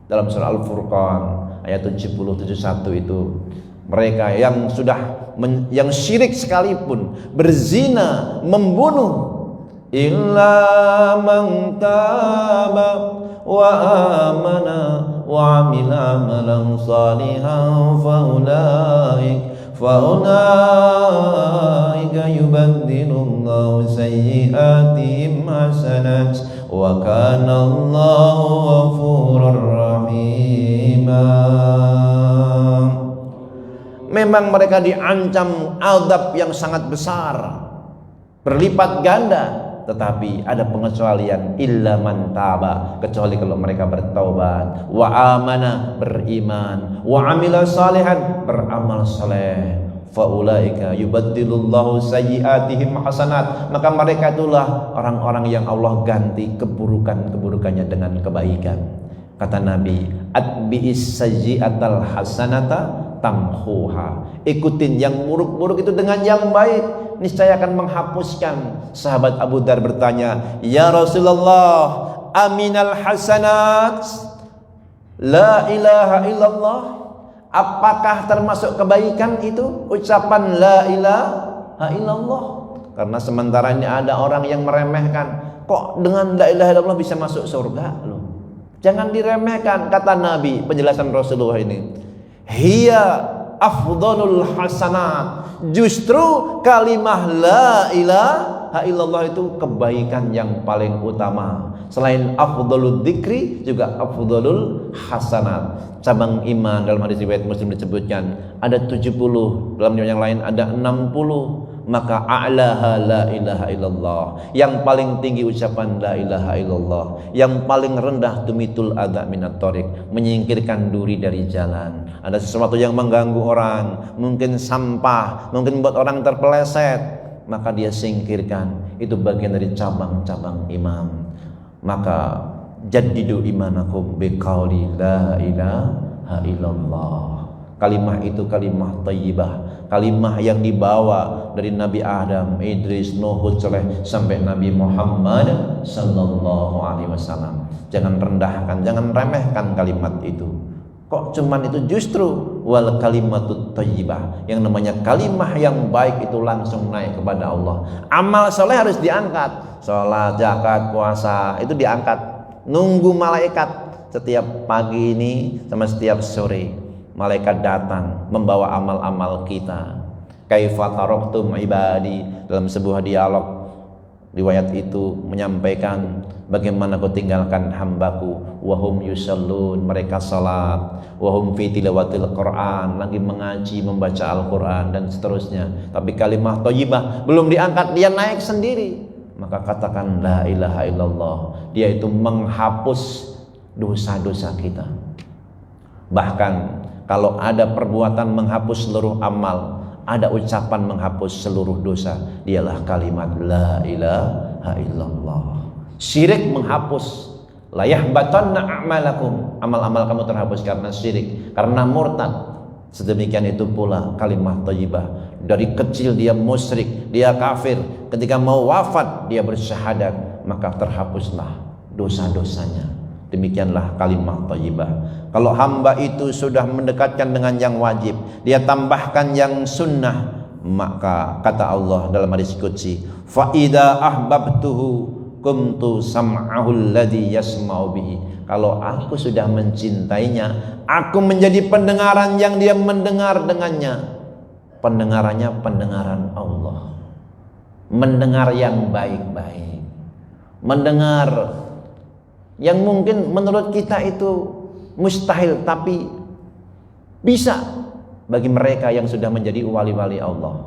Dalam surah Al-Furqan ayat 70-71 itu, mereka yang sudah yang syirik sekalipun, berzina, membunuh, illa man taba wa amana wa amila amalan salihan fa'ulaika yubaddilullahu sayyi'atihim hasanat wa kana Allahu ghafurur rahima. Memang mereka diancam azab yang sangat besar, berlipat ganda, tetapi ada pengecualian, illa man taba, kecuali kalau mereka bertaubat, wa amana, beriman, wa amila salihan, beramal saleh, faulaika yubaddilullahu sayyi'atihim hasanat, maka mereka itulah orang-orang yang Allah ganti keburukan-keburukannya dengan kebaikan. Kata Nabi, atbi'is sayyi'atal hasanata tamhuha, ikutin yang buruk-buruk itu dengan yang baik, niscaya akan menghapuskan. Sahabat Abu Dar bertanya, ya Rasulullah, aminal hasanat la ilaha illallah, apakah termasuk kebaikan itu ucapan la ilaha illallah? Karena sementara ini ada orang yang meremehkan, kok dengan la ilaha illallah bisa masuk surga loh. Jangan diremehkan, kata Nabi, penjelasan Rasulullah ini, hiya afdhalul hasanat, justru kalimah la ilaha illallah itu kebaikan yang paling utama. Selain afdhalul dzikri, juga afdhalul hasanat. Cabang iman dalam hadis riwayat Muslim disebutkan ada 70, dalam yang lain ada 60. maka a'laha la ilaha illallah, yang paling tinggi ucapan la ilaha illallah, yang paling rendah tumitul adza minat thoriq, menyingkirkan duri dari jalan. Ada sesuatu yang mengganggu orang, mungkin sampah, mungkin membuat orang terpeleset, maka dia singkirkan. Itu bagian dari cabang-cabang iman. Maka jaddidu imanakum biqauli la ilaha illallah. Kalimah itu kalimah thayyibah, kalimah yang dibawa dari Nabi Adam, Idris, Nuh, Hud, Saleh sampai Nabi Muhammad sallallahu alaihi wasallam. Jangan rendahkan, jangan remehkan kalimat itu. Kok cuman itu? Justru wal kalimatut thayyibah, yang namanya kalimah yang baik itu langsung naik kepada Allah. Amal soleh harus diangkat, sholat, zakat, puasa itu diangkat. Nunggu malaikat setiap pagi ini sama setiap sore. Malaikat datang membawa amal-amal kita. Kaifa taraktum ibadi, dalam sebuah dialog riwayat itu menyampaikan bagaimana kau tinggalkan hambaku, wahum yusallun, mereka salat, wahum fi tilawatil Quran, lagi mengaji membaca Al-Quran dan seterusnya. Tapi kalimah thayyibah belum diangkat, dia naik sendiri. Maka katakan la ilaha illallah, dia itu menghapus dosa-dosa kita. Bahkan kalau ada perbuatan menghapus seluruh amal, ada ucapan menghapus seluruh dosa, dialah kalimat la ilaha illallah. Syirik menghapus, la yahbatanna a'malakum, amal-amal kamu terhapus karena syirik, karena murtad. Sedemikian itu pula kalimat thayyibah. Dari kecil dia musyrik, dia kafir, ketika mau wafat dia bersyahadat, maka terhapuslah dosa-dosanya. Demikianlah kalimat thayyibah. Kalau hamba itu sudah mendekatkan dengan yang wajib, dia tambahkan yang sunnah, maka kata Allah dalam hadis qudsi, fa idza ahbabtuhu kuntu sam'ahu alladhi yasma'u bihi. Kalau aku sudah mencintainya, aku menjadi pendengaran yang dia mendengar dengannya. Pendengarannya pendengaran Allah, mendengar yang baik-baik, mendengar yang mungkin menurut kita itu mustahil, tapi bisa bagi mereka yang sudah menjadi wali-wali Allah.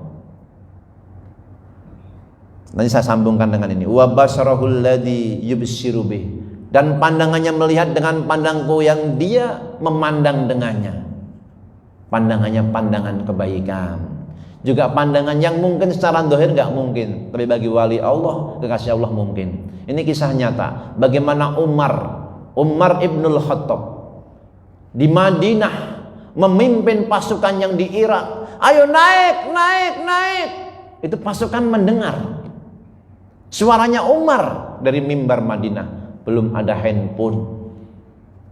Nanti saya sambungkan dengan ini, wa basarahul ladzi yubsiru bih, dan pandangannya melihat dengan pandangku yang dia memandang dengannya. Pandangannya pandangan kebaikan, juga pandangan yang mungkin secara zahir enggak mungkin, tapi bagi wali Allah, kekasih Allah mungkin. Ini kisah nyata bagaimana Umar ibnul Khattab di Madinah memimpin pasukan yang di Irak. Ayo naik. Itu pasukan mendengar suaranya Umar dari mimbar Madinah. Belum ada handphone,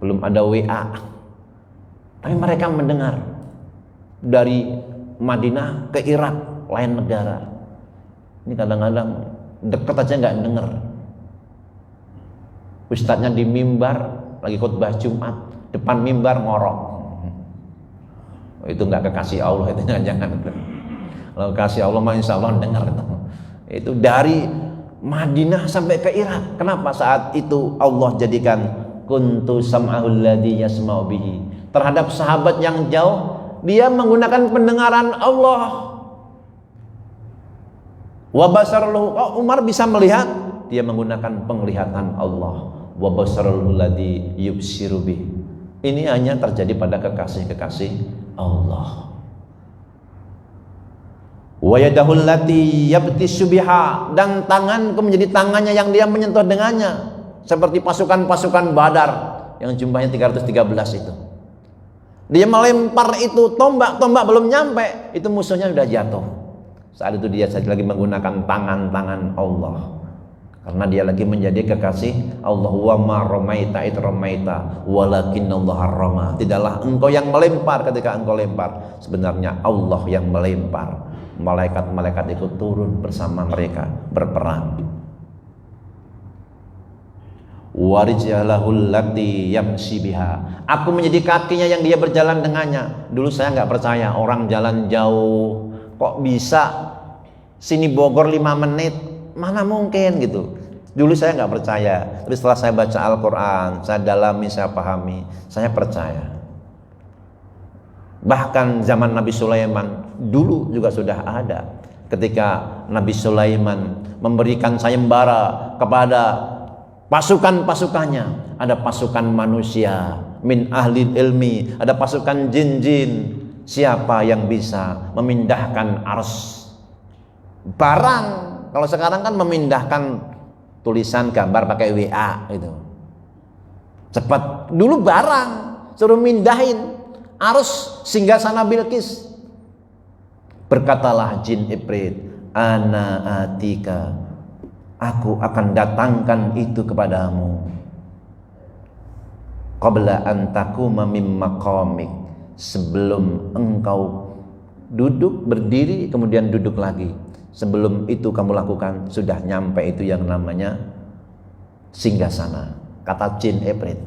belum ada WA, tapi mereka mendengar dari Madinah ke Irak, lain negara. Ini kadang-kadang deket aja nggak dengar. Ustadznya di mimbar lagi khutbah Jumat, depan mimbar ngorok. Itu nggak kekasih Allah, itu jangan. Kalau kasih Allah mah insya Allah dengar itu. Itu dari Madinah sampai ke Irak. Kenapa? Saat itu Allah jadikan kuntu sam'ahul ladzi yasma'u bihi. Terhadap sahabat yang jauh, dia menggunakan pendengaran Allah. Wa basarul, Umar bisa melihat, dia menggunakan penglihatan Allah. Wa basarul ladzi yubsiru bih. Ini hanya terjadi pada kekasih-kekasih Allah. Wa yadahul lati yabtissu biha, dan tanganku menjadi tangannya yang dia menyentuh dengannya, seperti pasukan-pasukan Badar yang jumlahnya 313 itu. Dia melempar itu tombak belum nyampe, itu musuhnya sudah jatuh. Saat itu dia lagi menggunakan tangan-tangan Allah, karena dia lagi menjadi kekasih Allah. Wa ma ramaita id ramaita walakinallaha rama. Tidaklah engkau yang melempar ketika engkau lempar, sebenarnya Allah yang melempar. Malaikat-malaikat itu turun bersama mereka berperang. Warijlahul lati yamshi biha, aku menjadi kakinya yang dia berjalan dengannya. Dulu saya nggak percaya, orang jalan jauh kok bisa sini Bogor 5 menit, mana mungkin gitu. Dulu saya nggak percaya, tapi setelah saya baca Al-Quran, saya dalami, saya pahami, saya percaya. Bahkan zaman Nabi Sulaiman dulu juga sudah ada ketika Nabi Sulaiman memberikan sayembara kepada pasukan-pasukannya. Ada pasukan manusia min ahli ilmi, ada pasukan jin-jin. Siapa yang bisa memindahkan ars? Barang, kalau sekarang kan memindahkan tulisan gambar pakai WA itu cepat. Dulu barang, suruh mindahin ars singgasana Bilqis. Berkatalah jin Ifrit, ana atika, aku akan datangkan itu kepadamu. Qabla an taquma mim maqamik, sebelum engkau duduk, berdiri, kemudian duduk lagi. Sebelum itu kamu lakukan, sudah nyampe itu yang namanya singgasana. Kata jin Ifrit.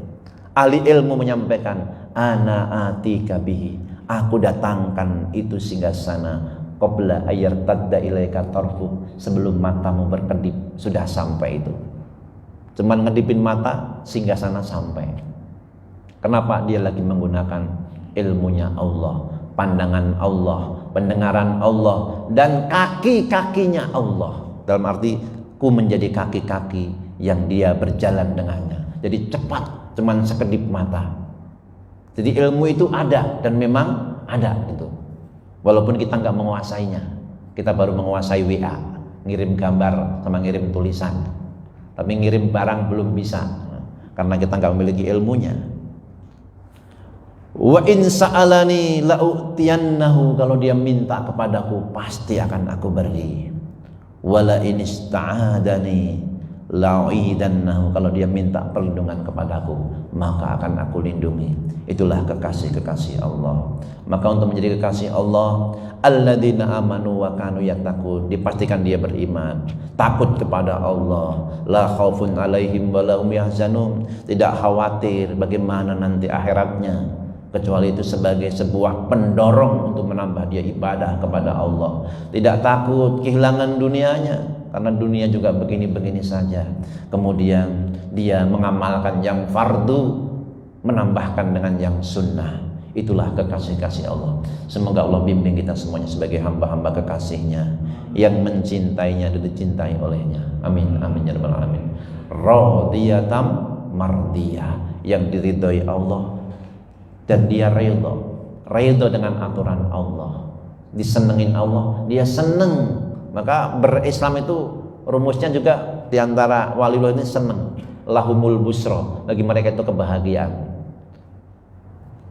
Ahli ilmu menyampaikan, ana atika bihi, aku datangkan itu singgasana qabla ayartadda ilaika tarfu, sebelum matamu berkedip, sudah sampai itu. Cuman ngedipin mata, singgasana sampai. Kenapa? Dia lagi menggunakan ilmunya Allah, pandangan Allah, pendengaran Allah, dan kaki-kakinya Allah. Dalam arti ku menjadi kaki-kaki yang dia berjalan dengannya. Jadi cepat, cuman sekedip mata. Jadi ilmu itu ada, dan memang ada itu. Walaupun kita nggak menguasainya, kita baru menguasai WA, ngirim gambar sama ngirim tulisan. Tapi ngirim barang belum bisa, karena kita nggak memiliki ilmunya. Wa in sa'alani la'utiyannahu, kalau dia minta kepadaku pasti akan aku beri. Wala in ista'adani la'uidannahu, kalau dia minta perlindungan kepadaku maka akan aku lindungi. Itulah kekasih-kekasih Allah. Maka untuk menjadi kekasih Allah, alladzina amanu wa kanu yattaqun, dipastikan dia beriman, takut kepada Allah. La khaufun alaihim wa la hum yahzanun, tidak khawatir bagaimana nanti akhiratnya, kecuali itu sebagai sebuah pendorong untuk menambah dia ibadah kepada Allah. Tidak takut kehilangan dunianya, karena dunia juga begini-begini saja. Kemudian dia mengamalkan yang fardu, menambahkan dengan yang sunnah. Itulah kekasih-kasih Allah. Semoga Allah bimbing kita semuanya sebagai hamba-hamba kekasihnya, yang mencintainya dan dicintai olehnya. Amin, amin ya rabbal alamin. Radiyatam mardiyah, yang diridhoi Allah dan dia ridho dengan aturan Allah, disenengin Allah, dia seneng. Maka berislam itu rumusnya juga diantara waliullah ini seneng. Lahumul busra, bagi mereka itu kebahagiaan.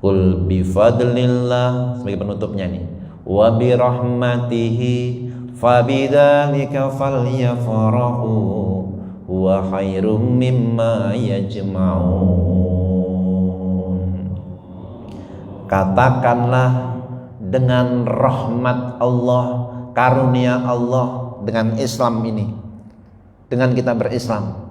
Qul bifadlillah, sebagai penutupnya nih, wa birahmatihi fabidzalika falyafrahu huwa khairum mimma yajma'un. Katakanlah, dengan rahmat Allah, karunia Allah, dengan Islam ini, dengan kita berislam,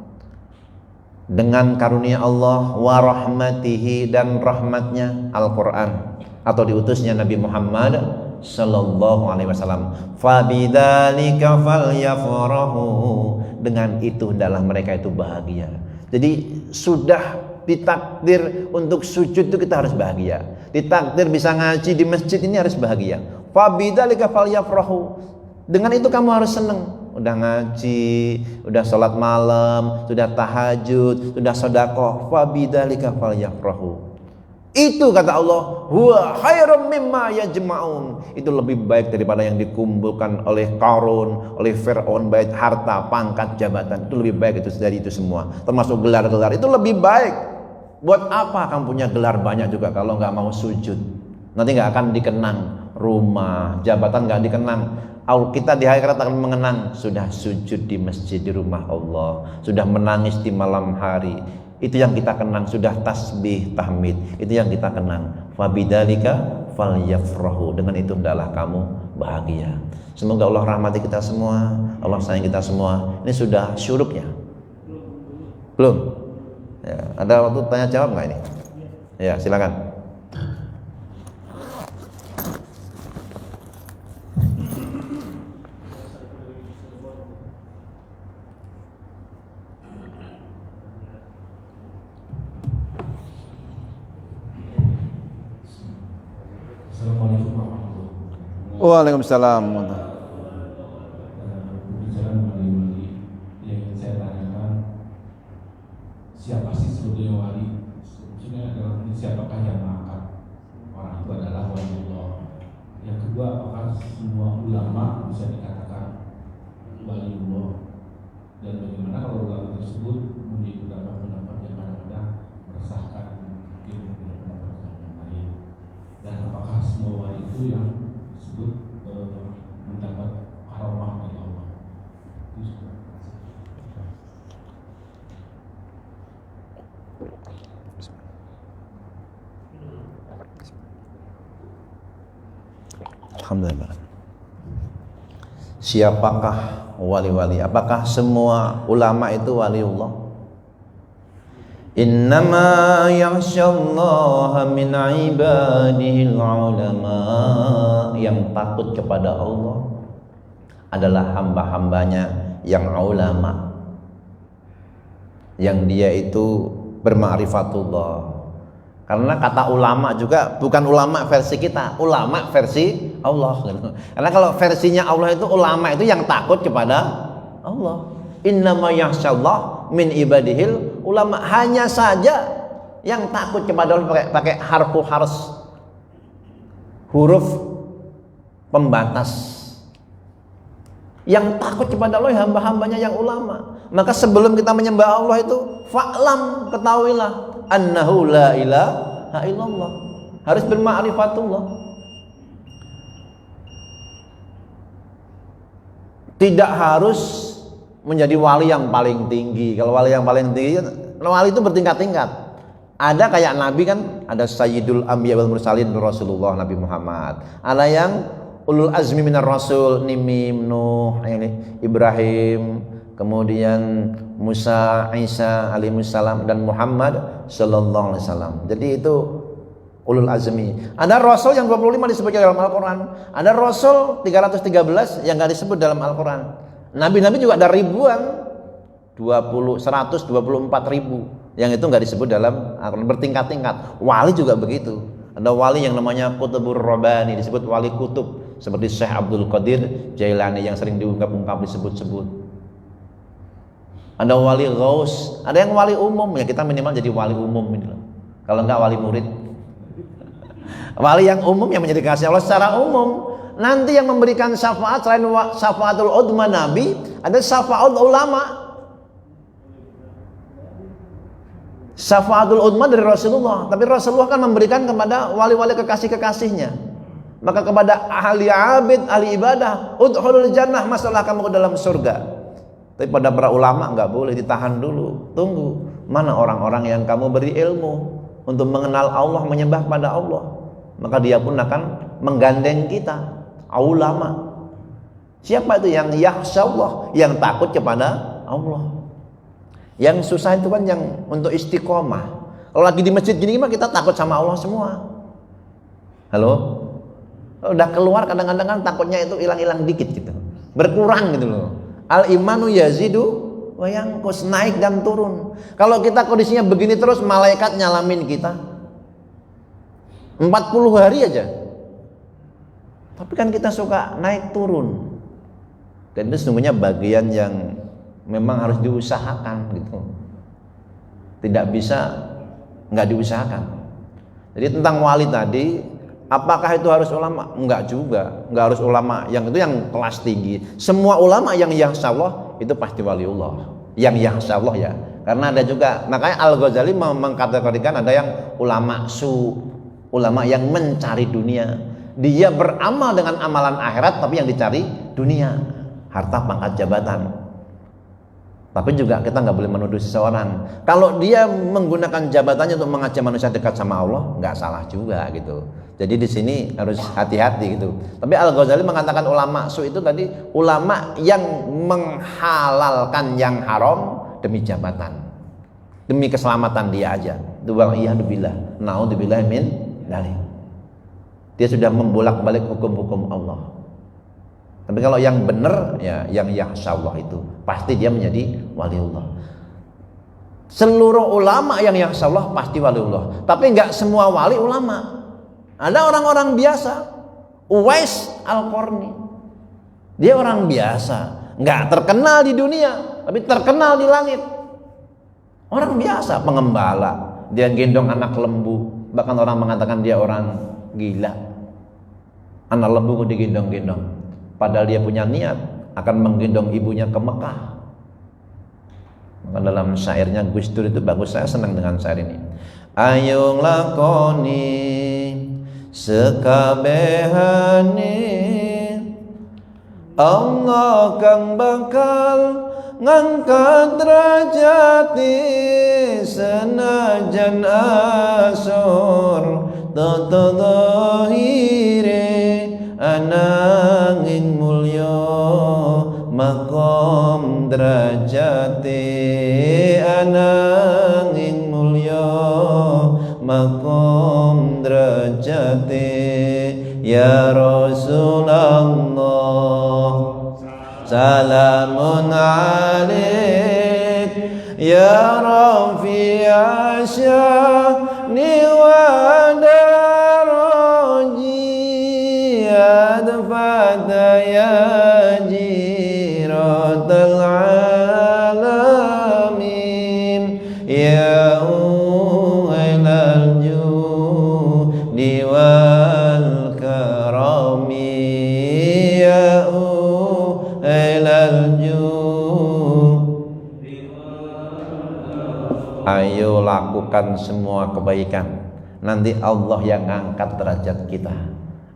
dengan karunia Allah wa rahmatihi, dan rahmatnya Al-Quran atau diutusnya Nabi Muhammad sallallahu alaihi wasallam. Fabidzalika falyafrahu, dengan itu hendaklah mereka itu bahagia. Jadi sudah ditakdir untuk sujud itu kita harus bahagia. Ditakdir bisa ngaji di masjid ini harus bahagia. Fabidzalika falyafrahu, dengan itu kamu harus senang. Udah ngaji, udah sholat malam, sudah tahajud, sudah sedekah, fabidzalika falyafrahu. Itu kata Allah, huwa khairum mimma yajma'un, itu lebih baik daripada yang dikumpulkan oleh Qarun, oleh Fir'aun, baik harta, pangkat, jabatan. Itu lebih baik itu dari itu semua, termasuk gelar-gelar. Itu lebih baik. Buat apa kamu punya gelar banyak juga kalau nggak mau sujud? Nanti nggak akan dikenang rumah, jabatan nggak dikenang. Kita di akhirat akan mengenang sudah sujud di masjid di rumah Allah, sudah menangis di malam hari. Itu yang kita kenang, sudah tasbih, tahmid, itu yang kita kenang. Fabidzalika falyafrahu, dengan itu hendaklah kamu bahagia. Semoga Allah rahmati kita semua, Allah sayang kita semua. Ini sudah syuruknya? Belum? Ya, ada waktu tanya jawab nggak ini? Ya, silakan. Waalaikumsalam. kedua, apakah semua ulama bisa dikatakan waliullah, dan bagaimana kalau ulama tersebut memiliki pendapat yang kadang-kadang meresahkan mungkin pendapat yang lain, dan apakah semua wali itu yang disebut mendapat karomah dari Allah? Alhamdulillah. Siapakah wali-wali? Apakah semua ulama itu waliullah? Innama yakhsyallaha min ibadihil ulama. Yang takut kepada Allah adalah hamba-hambanya yang ulama, yang dia itu berma'rifatullah. Karena kata ulama juga bukan ulama versi kita, ulama versi Allah. Karena kalau versinya Allah itu ulama itu yang takut kepada Allah. Innama yakhsyallaha min ibadihil ulama. Hanya saja yang takut kepada Allah pakai harf, huruf pembatas. Yang takut kepada Allah hamba-hambanya yang ulama. Maka sebelum kita menyembah Allah itu fa'lam, ketahuilah annahu la ilaha illallah. Harus berma'rifatullah. Tidak harus menjadi wali yang paling tinggi. Kalau wali yang paling tinggi, wali itu bertingkat-tingkat. Ada kayak Nabi kan, ada Sayyidul Anbiya wal Mursalin Rasulullah Nabi Muhammad. Ada yang ulul azmi minar rasul, Nimim, Nuh, Ibrahim, kemudian Musa, Isa alaihissalam, dan Muhammad sallallahu alaihi wasallam. Jadi itu ulul azmi. Ada rasul yang 25 disebut dalam Al-Qur'an. Ada rasul 313 yang enggak disebut dalam Al-Qur'an. Nabi-nabi juga ada ribuan, 124 ribu yang itu enggak disebut dalam Al-Qur'an, bertingkat-tingkat. Wali juga begitu. Ada wali yang namanya Qutbur Rabbani, disebut wali kutub, seperti Syekh Abdul Qadir Jailani yang sering diungkap-ungkap disebut-sebut. Ada wali ghaus, ada yang wali umum, ya kita minimal jadi wali umum ini loh. Kalau enggak wali murid. Wali yang umum yang menjadi kasih Allah secara umum. Nanti yang memberikan syafaat selain syafaatul udma Nabi, ada syafaat ulama. Syafaatul udma dari Rasulullah, tapi Rasulullah kan memberikan kepada wali-wali kekasih-kekasihnya. Maka kepada ahli abid, ahli ibadah, udkhulul jannah, masuklah kamu ke dalam surga. Tapi pada para ulama nggak boleh, ditahan dulu. Tunggu, mana orang-orang yang kamu beri ilmu untuk mengenal Allah, menyembah pada Allah. Maka dia pun akan menggandeng kita, ulama. Siapa itu yang yakhsyallah, yang takut kepada Allah. Yang susah itu kan yang untuk istiqomah. Kalau lagi di masjid gini mah kita takut sama Allah semua. Halo? Udah keluar kadang-kadang kan takutnya itu hilang-hilang dikit gitu. Berkurang gitu loh. Al-imanu yazidu wa yanqus, naik dan turun. Kalau kita kondisinya begini terus, malaikat nyalamin kita 40 hari aja. Tapi kan kita suka naik turun. Dan itu sesungguhnya bagian yang memang harus diusahakan gitu. Tidak bisa nggak diusahakan. Jadi tentang wali tadi, apakah itu harus ulama? Enggak juga, enggak harus ulama yang itu yang kelas tinggi. Semua ulama yang yakhsyallah itu pasti waliullah. Yang yakhsyallah ya. Karena ada juga, makanya Al-Ghazali mengkategorikan ada yang ulama ulama yang mencari dunia. Dia beramal dengan amalan akhirat, tapi yang dicari dunia, harta, pangkat, jabatan. Tapi juga kita nggak boleh menuduh seseorang. Kalau dia menggunakan jabatannya untuk mengajak manusia dekat sama Allah, nggak salah juga gitu. Jadi di sini harus hati-hati gitu. Tapi Al-Ghazali mengatakan ulama itu tadi ulama yang menghalalkan yang haram demi jabatan, demi keselamatan dia aja. Itu wa'iyyadubillah, naudzubillah min dzalik. Dia sudah membolak-balik hukum-hukum Allah. Tapi kalau yang benar ya yang yakhsyallah itu pasti dia menjadi waliullah. Seluruh ulama yang yakhsyallah pasti waliullah. Tapi enggak semua wali ulama. Ada orang-orang biasa. Uwais Al-Qarni, dia orang biasa, enggak terkenal di dunia, tapi terkenal di langit. Orang biasa, pengembala, dia gendong anak lembu, bahkan orang mengatakan dia orang gila. Anak lembu digendong-gendong, padahal dia punya niat akan menggendong ibunya ke Mekah. Maka dalam syairnya Gus Dur itu bagus, saya senang dengan syair ini. Ayo lakoni sekabehane, Allah kang bakal ngangkat derajati, senajan asor tata zahire, ananging mulya makom derajati, ananging mulya makom derajati. Ya Rasulullah salamun alaik, ya Rafi'a sya'ni wa daraji, ya dafata ya jiratal alamin, ya uhailal judi wal karami, ya uhailal judi. Ayo lakukan semua kebaikan, nanti Allah yang ngangkat derajat kita.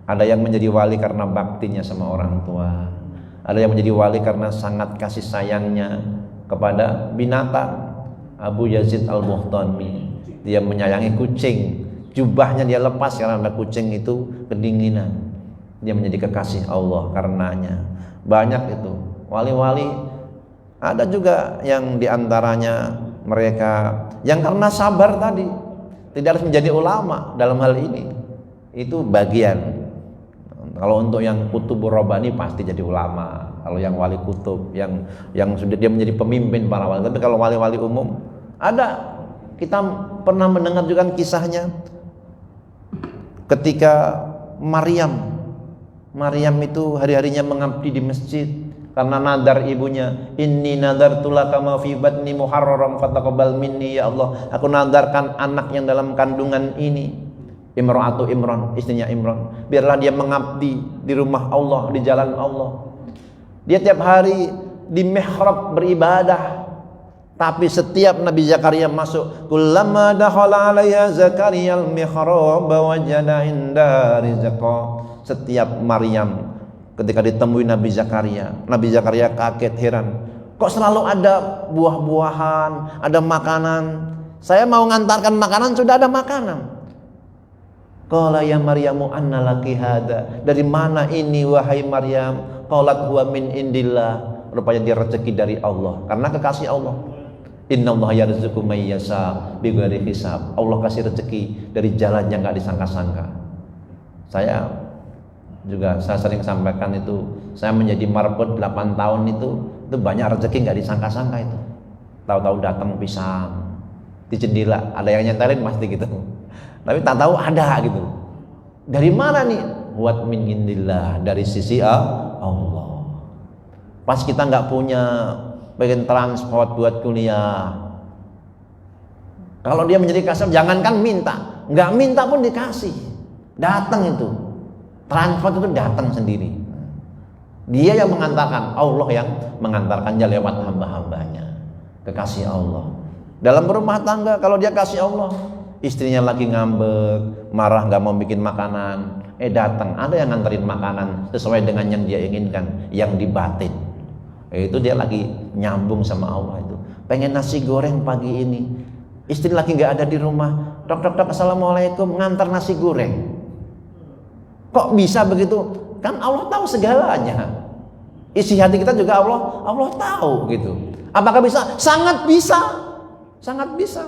Ada yang menjadi wali karena baktinya sama orang tua, ada yang menjadi wali karena sangat kasih sayangnya kepada binatang. Abu Yazid Al-Buhtami, dia menyayangi kucing, jubahnya dia lepas karena ada kucing itu kedinginan, dia menjadi kekasih Allah karenanya. Banyak itu wali-wali. Ada juga yang diantaranya mereka yang karena sabar tadi, tidak harus menjadi ulama dalam hal ini, itu bagian. Kalau untuk yang kutubur robani pasti jadi ulama. Kalau yang wali kutub, yang sudah dia menjadi pemimpin para wali. Tapi kalau wali-wali umum, ada, kita pernah mendengar juga kisahnya ketika Maryam itu hari-harinya mengabdi di masjid karena nadar ibunya, inni nadartu laka ma fi batni muharraram fataqabbal minni ya Allah, aku nadarkan anak yang dalam kandungan ini, Imra'atu Imran, istrinya Imran, biarlah dia mengabdi di rumah Allah, di jalan Allah. Dia tiap hari di mihrab beribadah. Tapi setiap Nabi Zakaria masuk, kullama dakhala 'alaiha Zakaria al-mihrab wajada inda rizqa. Setiap Maryam ketika ditemui Nabi Zakaria kaget, heran. Kok selalu ada buah-buahan, ada makanan? Saya mau ngantarkan makanan, sudah ada makanan. Qala ya Maryamu anna laki hada, dari mana ini wahai Maryam? Qalat huwa min indillah, rupanya dia rezeki dari Allah, karena kekasih Allah. Innallaha yarzuqu may yasha bighairi hisab, Allah kasih rezeki dari jalan yang enggak disangka-sangka. Saya sering sampaikan itu, saya menjadi marbot 8 tahun itu banyak rezeki enggak disangka-sangka itu. Tahu-tahu datang pisang di jendela, ada yang nyentelin pasti gitu. Tapi tak tahu ada gitu. Dari mana nih? Buat min indillah, dari sisi Allah. Pas kita nggak punya pengen transport buat kuliah, kalau dia menjadi kasar, jangankan minta, nggak minta pun dikasih. Datang itu, transport itu datang sendiri. Dia yang mengantarkan, Allah yang mengantarkannya lewat hamba-hambanya, kekasih Allah. Dalam berumah tangga, kalau dia kasih Allah, istrinya lagi ngambek, marah nggak mau bikin makanan, datang ada yang nganterin makanan sesuai dengan yang dia inginkan, yang di batin. Itu dia lagi nyambung sama Allah itu. Pengen nasi goreng pagi ini, istri lagi nggak ada di rumah, tok assalamualaikum, ngantar nasi goreng. Kok bisa begitu? Kan Allah tahu segalanya. Isi hati kita juga Allah tahu gitu. Apakah bisa? Sangat bisa, sangat bisa.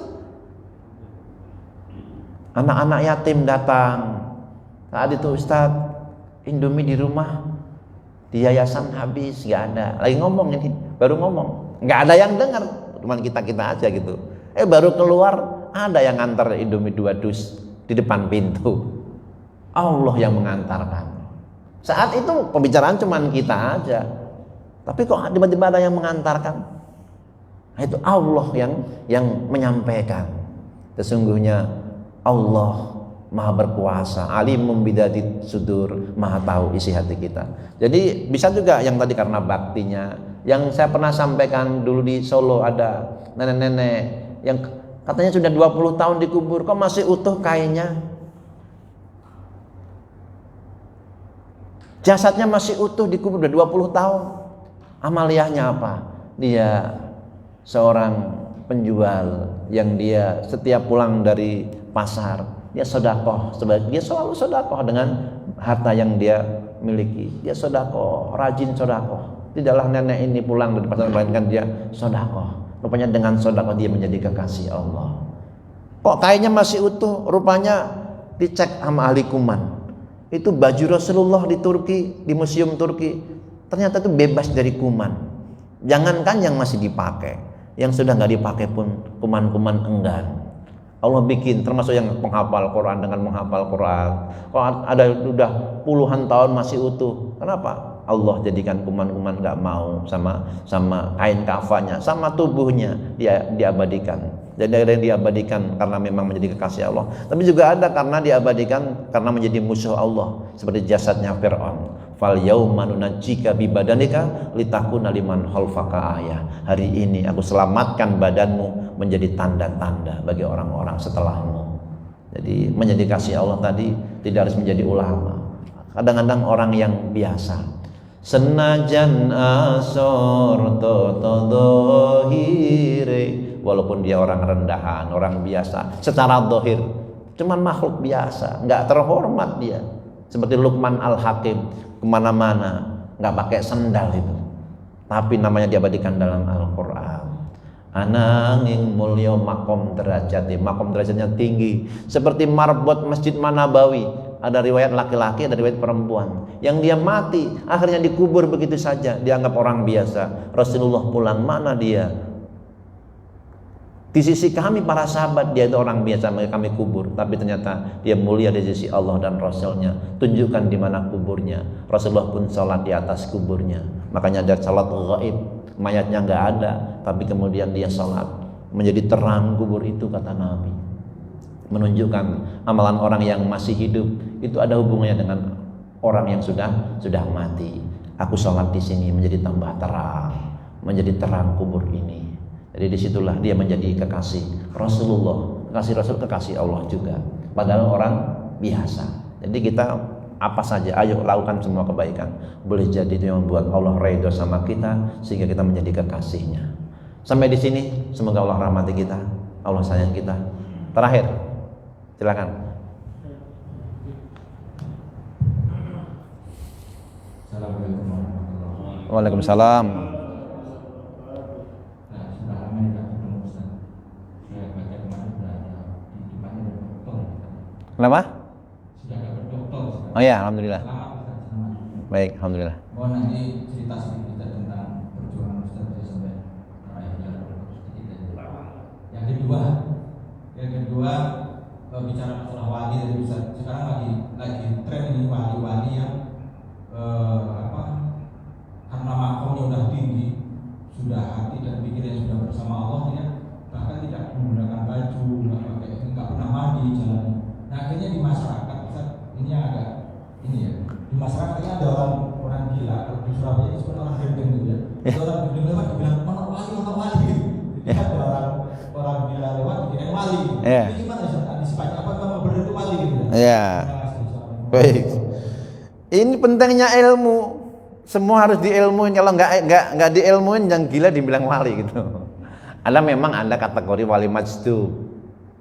Anak-anak yatim datang. Saat itu Ustaz, Indomie di rumah, di yayasan habis, nggak ada. Lagi ngomong ini, baru ngomong, nggak ada yang dengar, cuma kita aja gitu. Baru keluar, ada yang ngantar Indomie 2 dus di depan pintu. Allah yang mengantarkan. Saat itu pembicaraan cuma kita aja, tapi kok tiba-tiba ada yang mengantarkan. Nah, itu Allah yang menyampaikan. Sesungguhnya Allah maha berkuasa, alimum bidati sudur, maha tahu isi hati kita. Jadi bisa juga yang tadi karena baktinya. Yang saya pernah sampaikan dulu di Solo, ada nenek-nenek yang katanya sudah 20 tahun dikubur, kok masih utuh kainnya, jasadnya masih utuh dikubur udah 20 tahun. Amaliyahnya apa? Dia seorang penjual yang dia setiap pulang dari pasar dia sedekah, dia selalu sedekah dengan harta yang dia miliki. Dia sedekah, rajin sedekah. Tidaklah nenek ini pulang dari pasar melainkan dia sedekah. Rupanya dengan sedekah dia menjadi kekasih Allah. Kok kainnya masih utuh? Rupanya dicek sama ahli kuman. Itu baju Rasulullah di Turki, di museum Turki, ternyata itu bebas dari kuman. Jangankan yang masih dipakai, yang sudah nggak dipakai pun kuman-kuman enggan. Allah bikin, termasuk yang menghafal Quran dengan menghafal Quran. Kalau ada sudah puluhan tahun masih utuh, kenapa? Allah jadikan kuman-kuman nggak mau sama kain kafannya, sama tubuhnya dia diabadikan. Jadi ada yang diabadikan karena memang menjadi kekasih Allah, tapi juga ada karena diabadikan karena menjadi musuh Allah, seperti jasadnya Fir'aun. Fal yauma nunajjika bi badanika litakuna liman khalfaka ayah. Hari ini aku selamatkan badanmu menjadi tanda-tanda bagi orang-orang setelahmu. Jadi menjadi kasih Allah tadi tidak harus menjadi ulama. Kadang-kadang orang yang biasa, senajan asor dohire, walaupun dia orang rendahan, orang biasa secara dohir, cuman makhluk biasa, nggak terhormat dia. Seperti Luqman Al-Hakim, kemana-mana nggak pakai sendal itu, tapi namanya diabadikan dalam Al-Quran. Ananging mulya makom derajatnya tinggi, seperti marbot Masjid Nabawi. Ada riwayat laki-laki, ada riwayat perempuan yang dia mati, akhirnya dikubur begitu saja, dianggap orang biasa. Rasulullah pulang, mana dia? Di sisi kami para sahabat dia itu orang biasa, kami kubur, tapi ternyata dia mulia di sisi Allah dan Rasulnya. Tunjukkan di mana kuburnya. Rasulullah pun sholat di atas kuburnya. Makanya ada sholat ghaib, mayatnya nggak ada, tapi kemudian dia sholat, menjadi terang kubur itu, kata Nabi. Menunjukkan amalan orang yang masih hidup itu ada hubungannya dengan orang yang sudah mati. Aku sholat di sini menjadi tambah terang, menjadi terang kubur ini. Jadi disitulah dia menjadi kekasih Rasulullah, kekasih Rasul, kekasih Allah juga. Padahal orang biasa. Jadi kita apa saja, ayo lakukan semua kebaikan. Boleh jadi itu yang membuat Allah ridho sama kita sehingga kita menjadi kekasihnya. Sampai di sini, semoga Allah rahmati kita, Allah sayang kita. Terakhir, silakan. Assalamualaikum warahmatullahi wabarakatuh. Waalaikumsalam. Kenapa? Sudah dapat dokter. Oh ya, alhamdulillah. Selamat Ustaz, selamat. Baik, alhamdulillah. Mohon nanti cerita sedikit tentang perjuangan Ustaz sampai terakhir sedikit aja. Yang kedua bicara masalah wali dari Ustaz. Sekarang lagi tren ini wali-wali yang karena makomnya udah tinggi, sudah hati dan pikirannya sudah bersama Allah, ya, bahkan tidak menggunakan baju, nggak pernah mandi jalan. Nah, akhirnya di masyarakat, Ustaz, ini agak ini ya, di masyarakat ini ada orang gila. Di Surabaya itu seperti orang gendeng gitu ya. Orang gendeng lewat dibilang mana wali gitu. Jadi ada orang gila lewat dikirain wali. Ini gimana Ustaz? Antisipasinya apa kalau benar itu wali gitu ya? Iya. Baik. Ini pentingnya ilmu. Semua harus diilmuin. Kalau nggak diilmuin, yang gila dibilang wali gitu. Memang ada kategori wali majdub.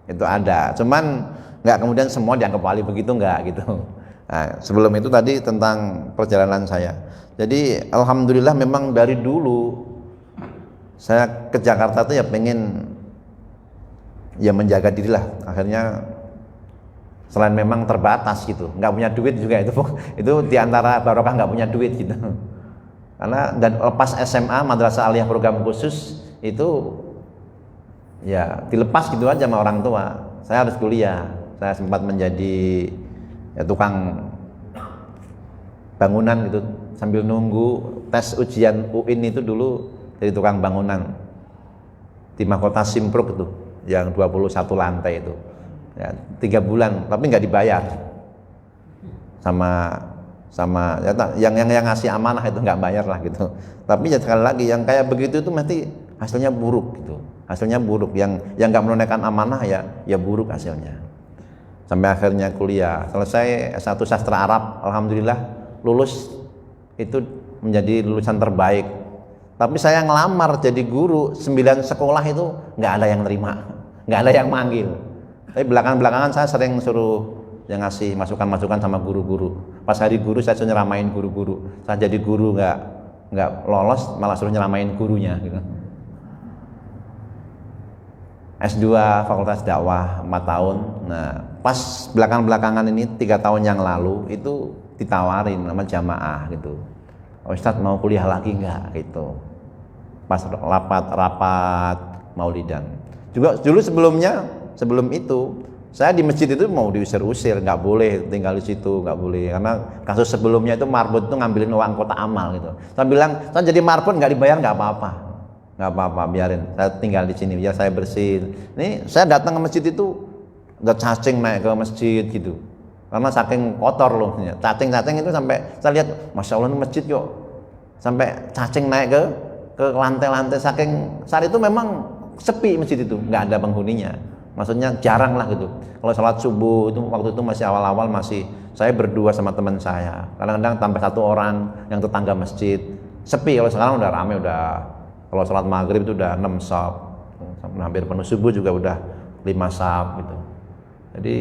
Itu ada. Cuman nggak kemudian semua dianggap wali begitu, nggak gitu. Nah, sebelum itu tadi tentang perjalanan saya. Jadi alhamdulillah memang dari dulu saya ke Jakarta tuh ya pengen ya menjaga diri lah. Akhirnya selain memang terbatas gitu, nggak punya duit juga itu diantara barokah nggak punya duit gitu. Karena dan lepas SMA Madrasah Aliyah program khusus itu ya dilepas gitu aja sama orang tua. Saya harus kuliah. Saya sempat menjadi ya, tukang bangunan gitu sambil nunggu tes ujian UIN itu dulu jadi tukang bangunan di Mahkota Simpruk itu yang 21 lantai itu. ya 3 bulan tapi nggak dibayar sama ya, yang ngasih amanah itu nggak bayar lah gitu. Tapi ya sekali lagi yang kayak begitu itu mesti hasilnya buruk gitu, hasilnya buruk. Yang nggak menunaikan amanah ya buruk hasilnya. Sampai akhirnya kuliah selesai S1 sastra Arab, alhamdulillah lulus, itu menjadi lulusan terbaik. Tapi saya ngelamar jadi guru 9 sekolah itu nggak ada yang terima, nggak ada yang manggil. Tapi belakangan saya sering suruh yang ngasih masukan-masukan sama guru-guru. Pas hari guru saya suruh nyeramain guru-guru. Saya jadi guru nggak lolos, malah suruh nyeramain gurunya gitu. S2 Fakultas Dakwah 4 tahun. Nah, pas belakangan ini 3 tahun yang lalu itu ditawarin sama jamaah gitu. Ustadz mau kuliah lagi nggak gitu. Pas rapat Maulidan. Juga dulu sebelum itu saya di masjid itu mau diusir-usir, nggak boleh tinggal di situ, nggak boleh, karena kasus sebelumnya itu marbot itu ngambilin uang kota amal gitu. Saya bilang, saya jadi marbot nggak dibayar nggak apa-apa, biarin, saya tinggal di sini biar saya bersin. Ini saya datang ke masjid itu udah cacing naik ke masjid gitu, karena saking kotor loh, cacing itu sampai saya lihat, masya Allah ini masjid yuk, sampai cacing naik ke lantai-lantai, saking saat itu memang sepi masjid itu, nggak ada penghuninya. Maksudnya jarang lah gitu. Kalau sholat subuh itu waktu itu masih awal-awal, masih saya berdua sama teman saya. Kadang-kadang tambah 1 orang yang tetangga masjid. Sepi. Kalau sekarang udah rame, kalau sholat maghrib itu udah 6 shaf, hampir penuh. Subuh juga udah 5 shaf gitu. Jadi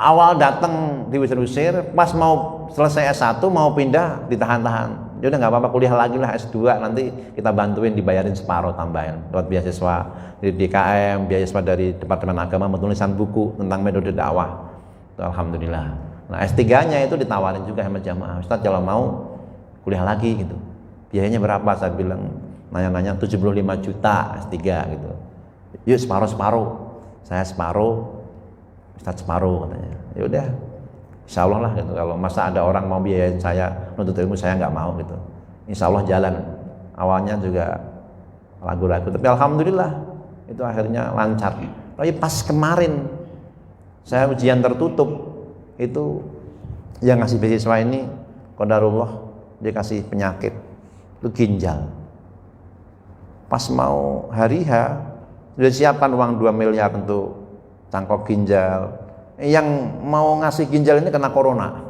awal datang diusir-usir, pas mau selesai S1 mau pindah ditahan-tahan. Ya udah nggak apa-apa, kuliah lagi lah S2, nanti kita bantuin dibayarin separuh tambahan lewat beasiswa dari DKM, beasiswa dari Departemen Agama, penulisan buku tentang metode dakwah. Itu alhamdulillah. Nah, S3-nya itu ditawarin juga sama jamaah, Ustadz kalau mau kuliah lagi gitu. Biayanya berapa? Saya bilang nanya-nanya 75 juta S3 gitu. Yuk separuh. Saya separuh, Ustadz separuh katanya. Ya udah, insya Allah lah gitu. Kalau masa ada orang mau biayain saya nuntut ilmu, saya nggak mau gitu. Insya Allah jalan. Awalnya juga ragu-ragu, tapi alhamdulillah itu akhirnya lancar. Tapi pas kemarin saya ujian tertutup itu, yang ngasih beasiswa ini qadarullah, dia kasih penyakit itu ginjal. Pas mau hari H sudah siapkan uang 2 miliar untuk cangkok ginjal. Yang mau ngasih ginjal ini kena corona.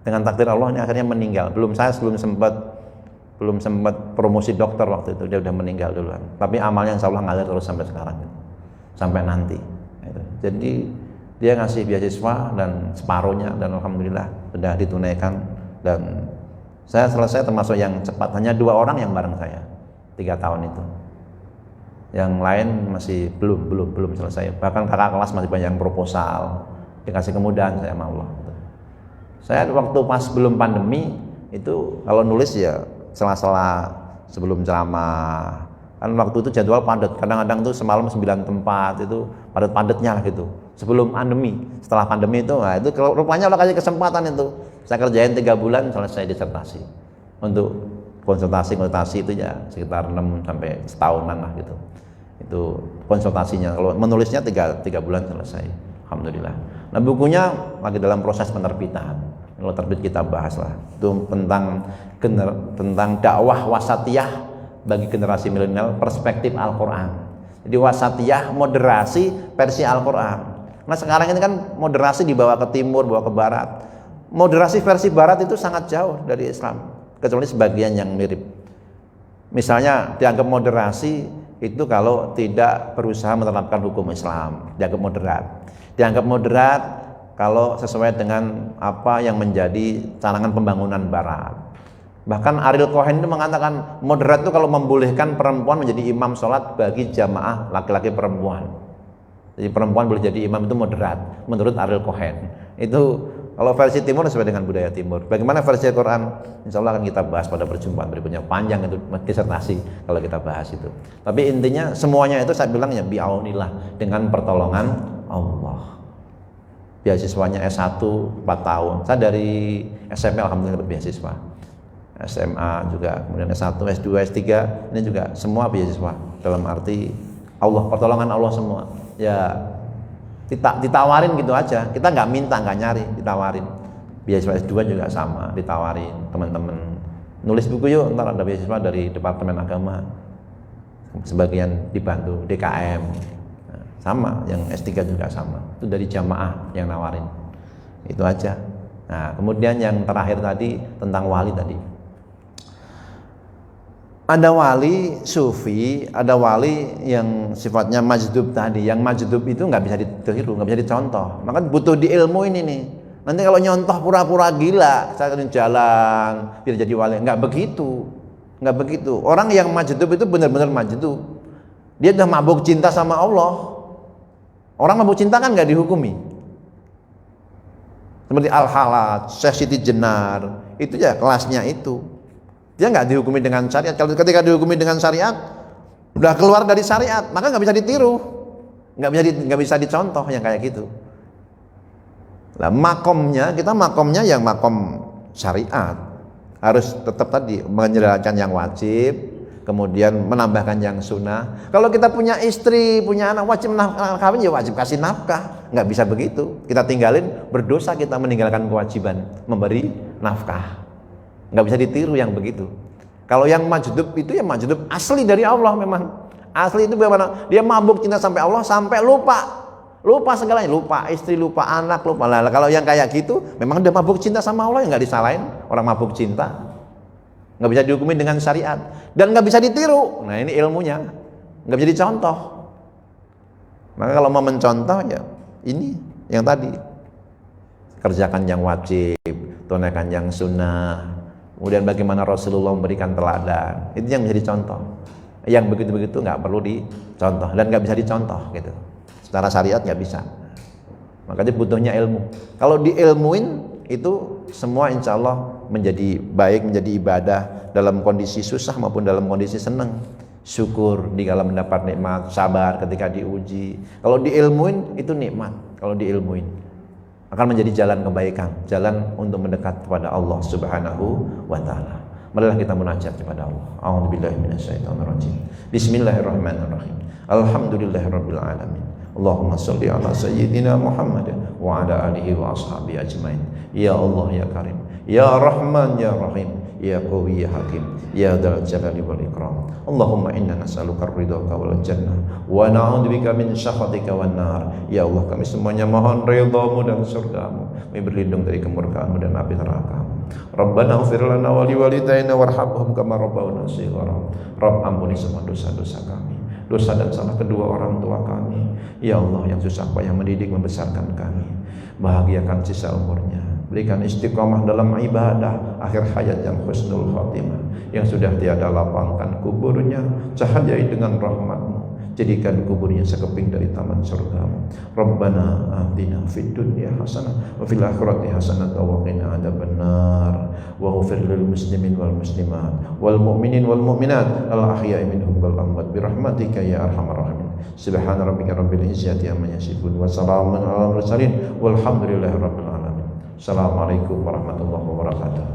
Dengan takdir Allah ini akhirnya meninggal. Belum sempat promosi dokter waktu itu, dia udah meninggal duluan. Tapi amalnya insya Allah ngalir terus sampai sekarang, sampai nanti. Jadi dia ngasih beasiswa dan separuhnya, dan alhamdulillah sudah ditunaikan. Dan saya selesai termasuk yang cepat. Hanya 2 orang yang bareng saya 3 tahun itu. Yang lain masih belum selesai. Bahkan kakak kelas masih banyak yang proposal. Dikasih kemudahan saya sama Allah. Saya waktu pas belum pandemi itu kalau nulis ya sela-sela sebelum ceramah. Kan waktu itu jadwal padat. Kadang-kadang tuh semalam 9 tempat itu padat-padatnya gitu. Sebelum pandemi, setelah pandemi itu, nah itu rupanya Allah kasih kesempatan itu. Saya kerjain 3 bulan selesai disertasi. Untuk konsultasi itu ya sekitar 6 sampai setahunan lah gitu. Itu konsultasinya. Kalau menulisnya 3 bulan selesai, alhamdulillah. Nah, bukunya lagi dalam proses penerbitan. Kalau terbit kita bahas lah. Itu tentang dakwah wasatiyah bagi generasi milenial, perspektif Al-Quran. Jadi wasatiyah, moderasi versi Al-Quran. Nah sekarang ini kan moderasi dibawa ke timur, bawa ke barat. Moderasi versi barat itu sangat jauh dari Islam, kecuali sebagian yang mirip. Misalnya dianggap moderasi itu kalau tidak berusaha menerapkan hukum Islam, dianggap moderat. Dianggap moderat kalau sesuai dengan apa yang menjadi canangan pembangunan barat. Bahkan Ariel Cohen itu mengatakan moderat itu kalau membolehkan perempuan menjadi imam sholat bagi jamaah laki-laki perempuan. Jadi perempuan boleh jadi imam, itu moderat menurut Ariel Cohen. Itu kalau versi timur sesuai dengan budaya timur. Bagaimana versi Al-Quran? Insya Allah akan kita bahas pada perjumpaan berikutnya. Panjang itu disertasi kalau kita bahas itu. Tapi intinya semuanya itu saya bilang ya bi'aunillah, dengan pertolongan Allah. Beasiswanya S1 4 tahun. Saya dari SMP alhamdulillah dapat beasiswa. SMA juga, kemudian S1, S2, S3 ini juga semua beasiswa. Dalam arti Allah, pertolongan Allah semua. Ya ditawarin gitu aja. Kita nggak minta, nggak nyari, ditawarin. Beasiswa S2 juga sama, ditawarin teman-teman. Nulis buku yuk, ntar ada beasiswa dari Departemen Agama. Sebagian dibantu DKM. Nah, sama, yang S3 juga sama. Itu dari jamaah yang nawarin. Itu aja. Nah, kemudian yang terakhir tadi tentang wali tadi. Ada wali sufi, ada wali yang sifatnya majdub tadi. Yang majdub itu nggak bisa ditiru, nggak bisa dicontoh. Maka butuh diilmu ini nih. Nanti kalau nyontoh pura-pura gila, saya jalan biar jadi wali, nggak begitu, nggak begitu. Orang yang majdub itu benar-benar majdub. Dia udah mabuk cinta sama Allah. Orang mabuk cinta kan nggak dihukumi. Seperti Al-Halaj, Syekh Siti Jenar, itu ya kelasnya itu. Dia nggak dihukumi dengan syariat. Kalau ketika dihukumi dengan syariat, udah keluar dari syariat, maka nggak bisa ditiru, nggak bisa dicontoh yang kayak gitu. Nah, makomnya kita makomnya yang makom syariat, harus tetap tadi menjalankan yang wajib, kemudian menambahkan yang sunnah. Kalau kita punya istri, punya anak, wajib kawin ya wajib kasih nafkah. Nggak bisa begitu. Kita tinggalin, berdosa kita meninggalkan kewajiban memberi nafkah. Nggak bisa ditiru yang begitu. Kalau yang majdub itu ya majdub asli dari Allah memang. Asli itu bagaimana? Dia mabuk cinta sampai Allah sampai lupa segalanya, lupa istri, lupa anak, lupa. Nah, kalau yang kayak gitu memang udah mabuk cinta sama Allah, ya nggak disalahin orang mabuk cinta. Nggak bisa dihukumi dengan syariat dan nggak bisa ditiru. Nah, ini ilmunya nggak bisa dicontoh. Maka kalau mau mencontoh ya ini yang tadi, kerjakan yang wajib, tunaikan yang sunnah, kemudian bagaimana Rasulullah memberikan teladan, itu yang bisa dicontoh. Yang begitu-begitu nggak perlu dicontoh dan nggak bisa dicontoh gitu. Secara syariat nggak bisa. Makanya butuhnya ilmu. Kalau diilmuin itu semua insya Allah menjadi baik, menjadi ibadah dalam kondisi susah maupun dalam kondisi senang. Syukur di dalam mendapat nikmat, sabar ketika diuji. Kalau diilmuin itu nikmat. Kalau diilmuin akan menjadi jalan kebaikan, jalan untuk mendekat kepada Allah Subhanahu wa taala. Marilah kita munajat kepada Allah. A'udzubillahi minasyaitonirrajim. Bismillahirrahmanirrahim. Alhamdulillahirabbil alamin. Allahumma sholli ala sayyidina Muhammad wa ala alihi wa ashabihi ajmain. Ya Allah ya Karim, ya Rahman ya Rahim, ya Qawi ya Hakim, ya Dzal Jalali wal Ikram. Allahumma inna nas'aluka ridhaka wal jannah wa na'udzubika min sakhatika wan nar. Ya Allah, kami semuanya mohon ridhamu dan surgamu, kami berlindung dari kemurkaanmu dan api neraka-Mu. Rabbana ighfir lana wa liwalidayna warhamhum kama rabbawna shighara. Rabb, ampuni semua dosa-dosa kami, dosa dan salah kedua orang tua kami. Ya Allah, yang susah payah mendidik membesarkan kami, bahagiakan sisa umurnya, berikan istiqomah dalam ibadah, akhir hayat yang husnul khatimah, yang sudah tiada lapangkan kuburnya, cahayai dengan rahmat-Mu, jadikan kuburnya sekeping dari taman surga-Mu. Rabbana atina fid dunya hasanah wa fil akhirati hasanah wa qina adzabannar wa ighfir lil muslimin wal muslimat wal mu'minin wal mu'minat al ahya'i minhum wal amwat bi rahmatika ya arhamar rahimin. Subhana rabbika rabbil izzati amma yasifun wa salamun alal mursalin walhamdulillahi rabbil alamin. Assalamualaikum warahmatullahi wabarakatuh.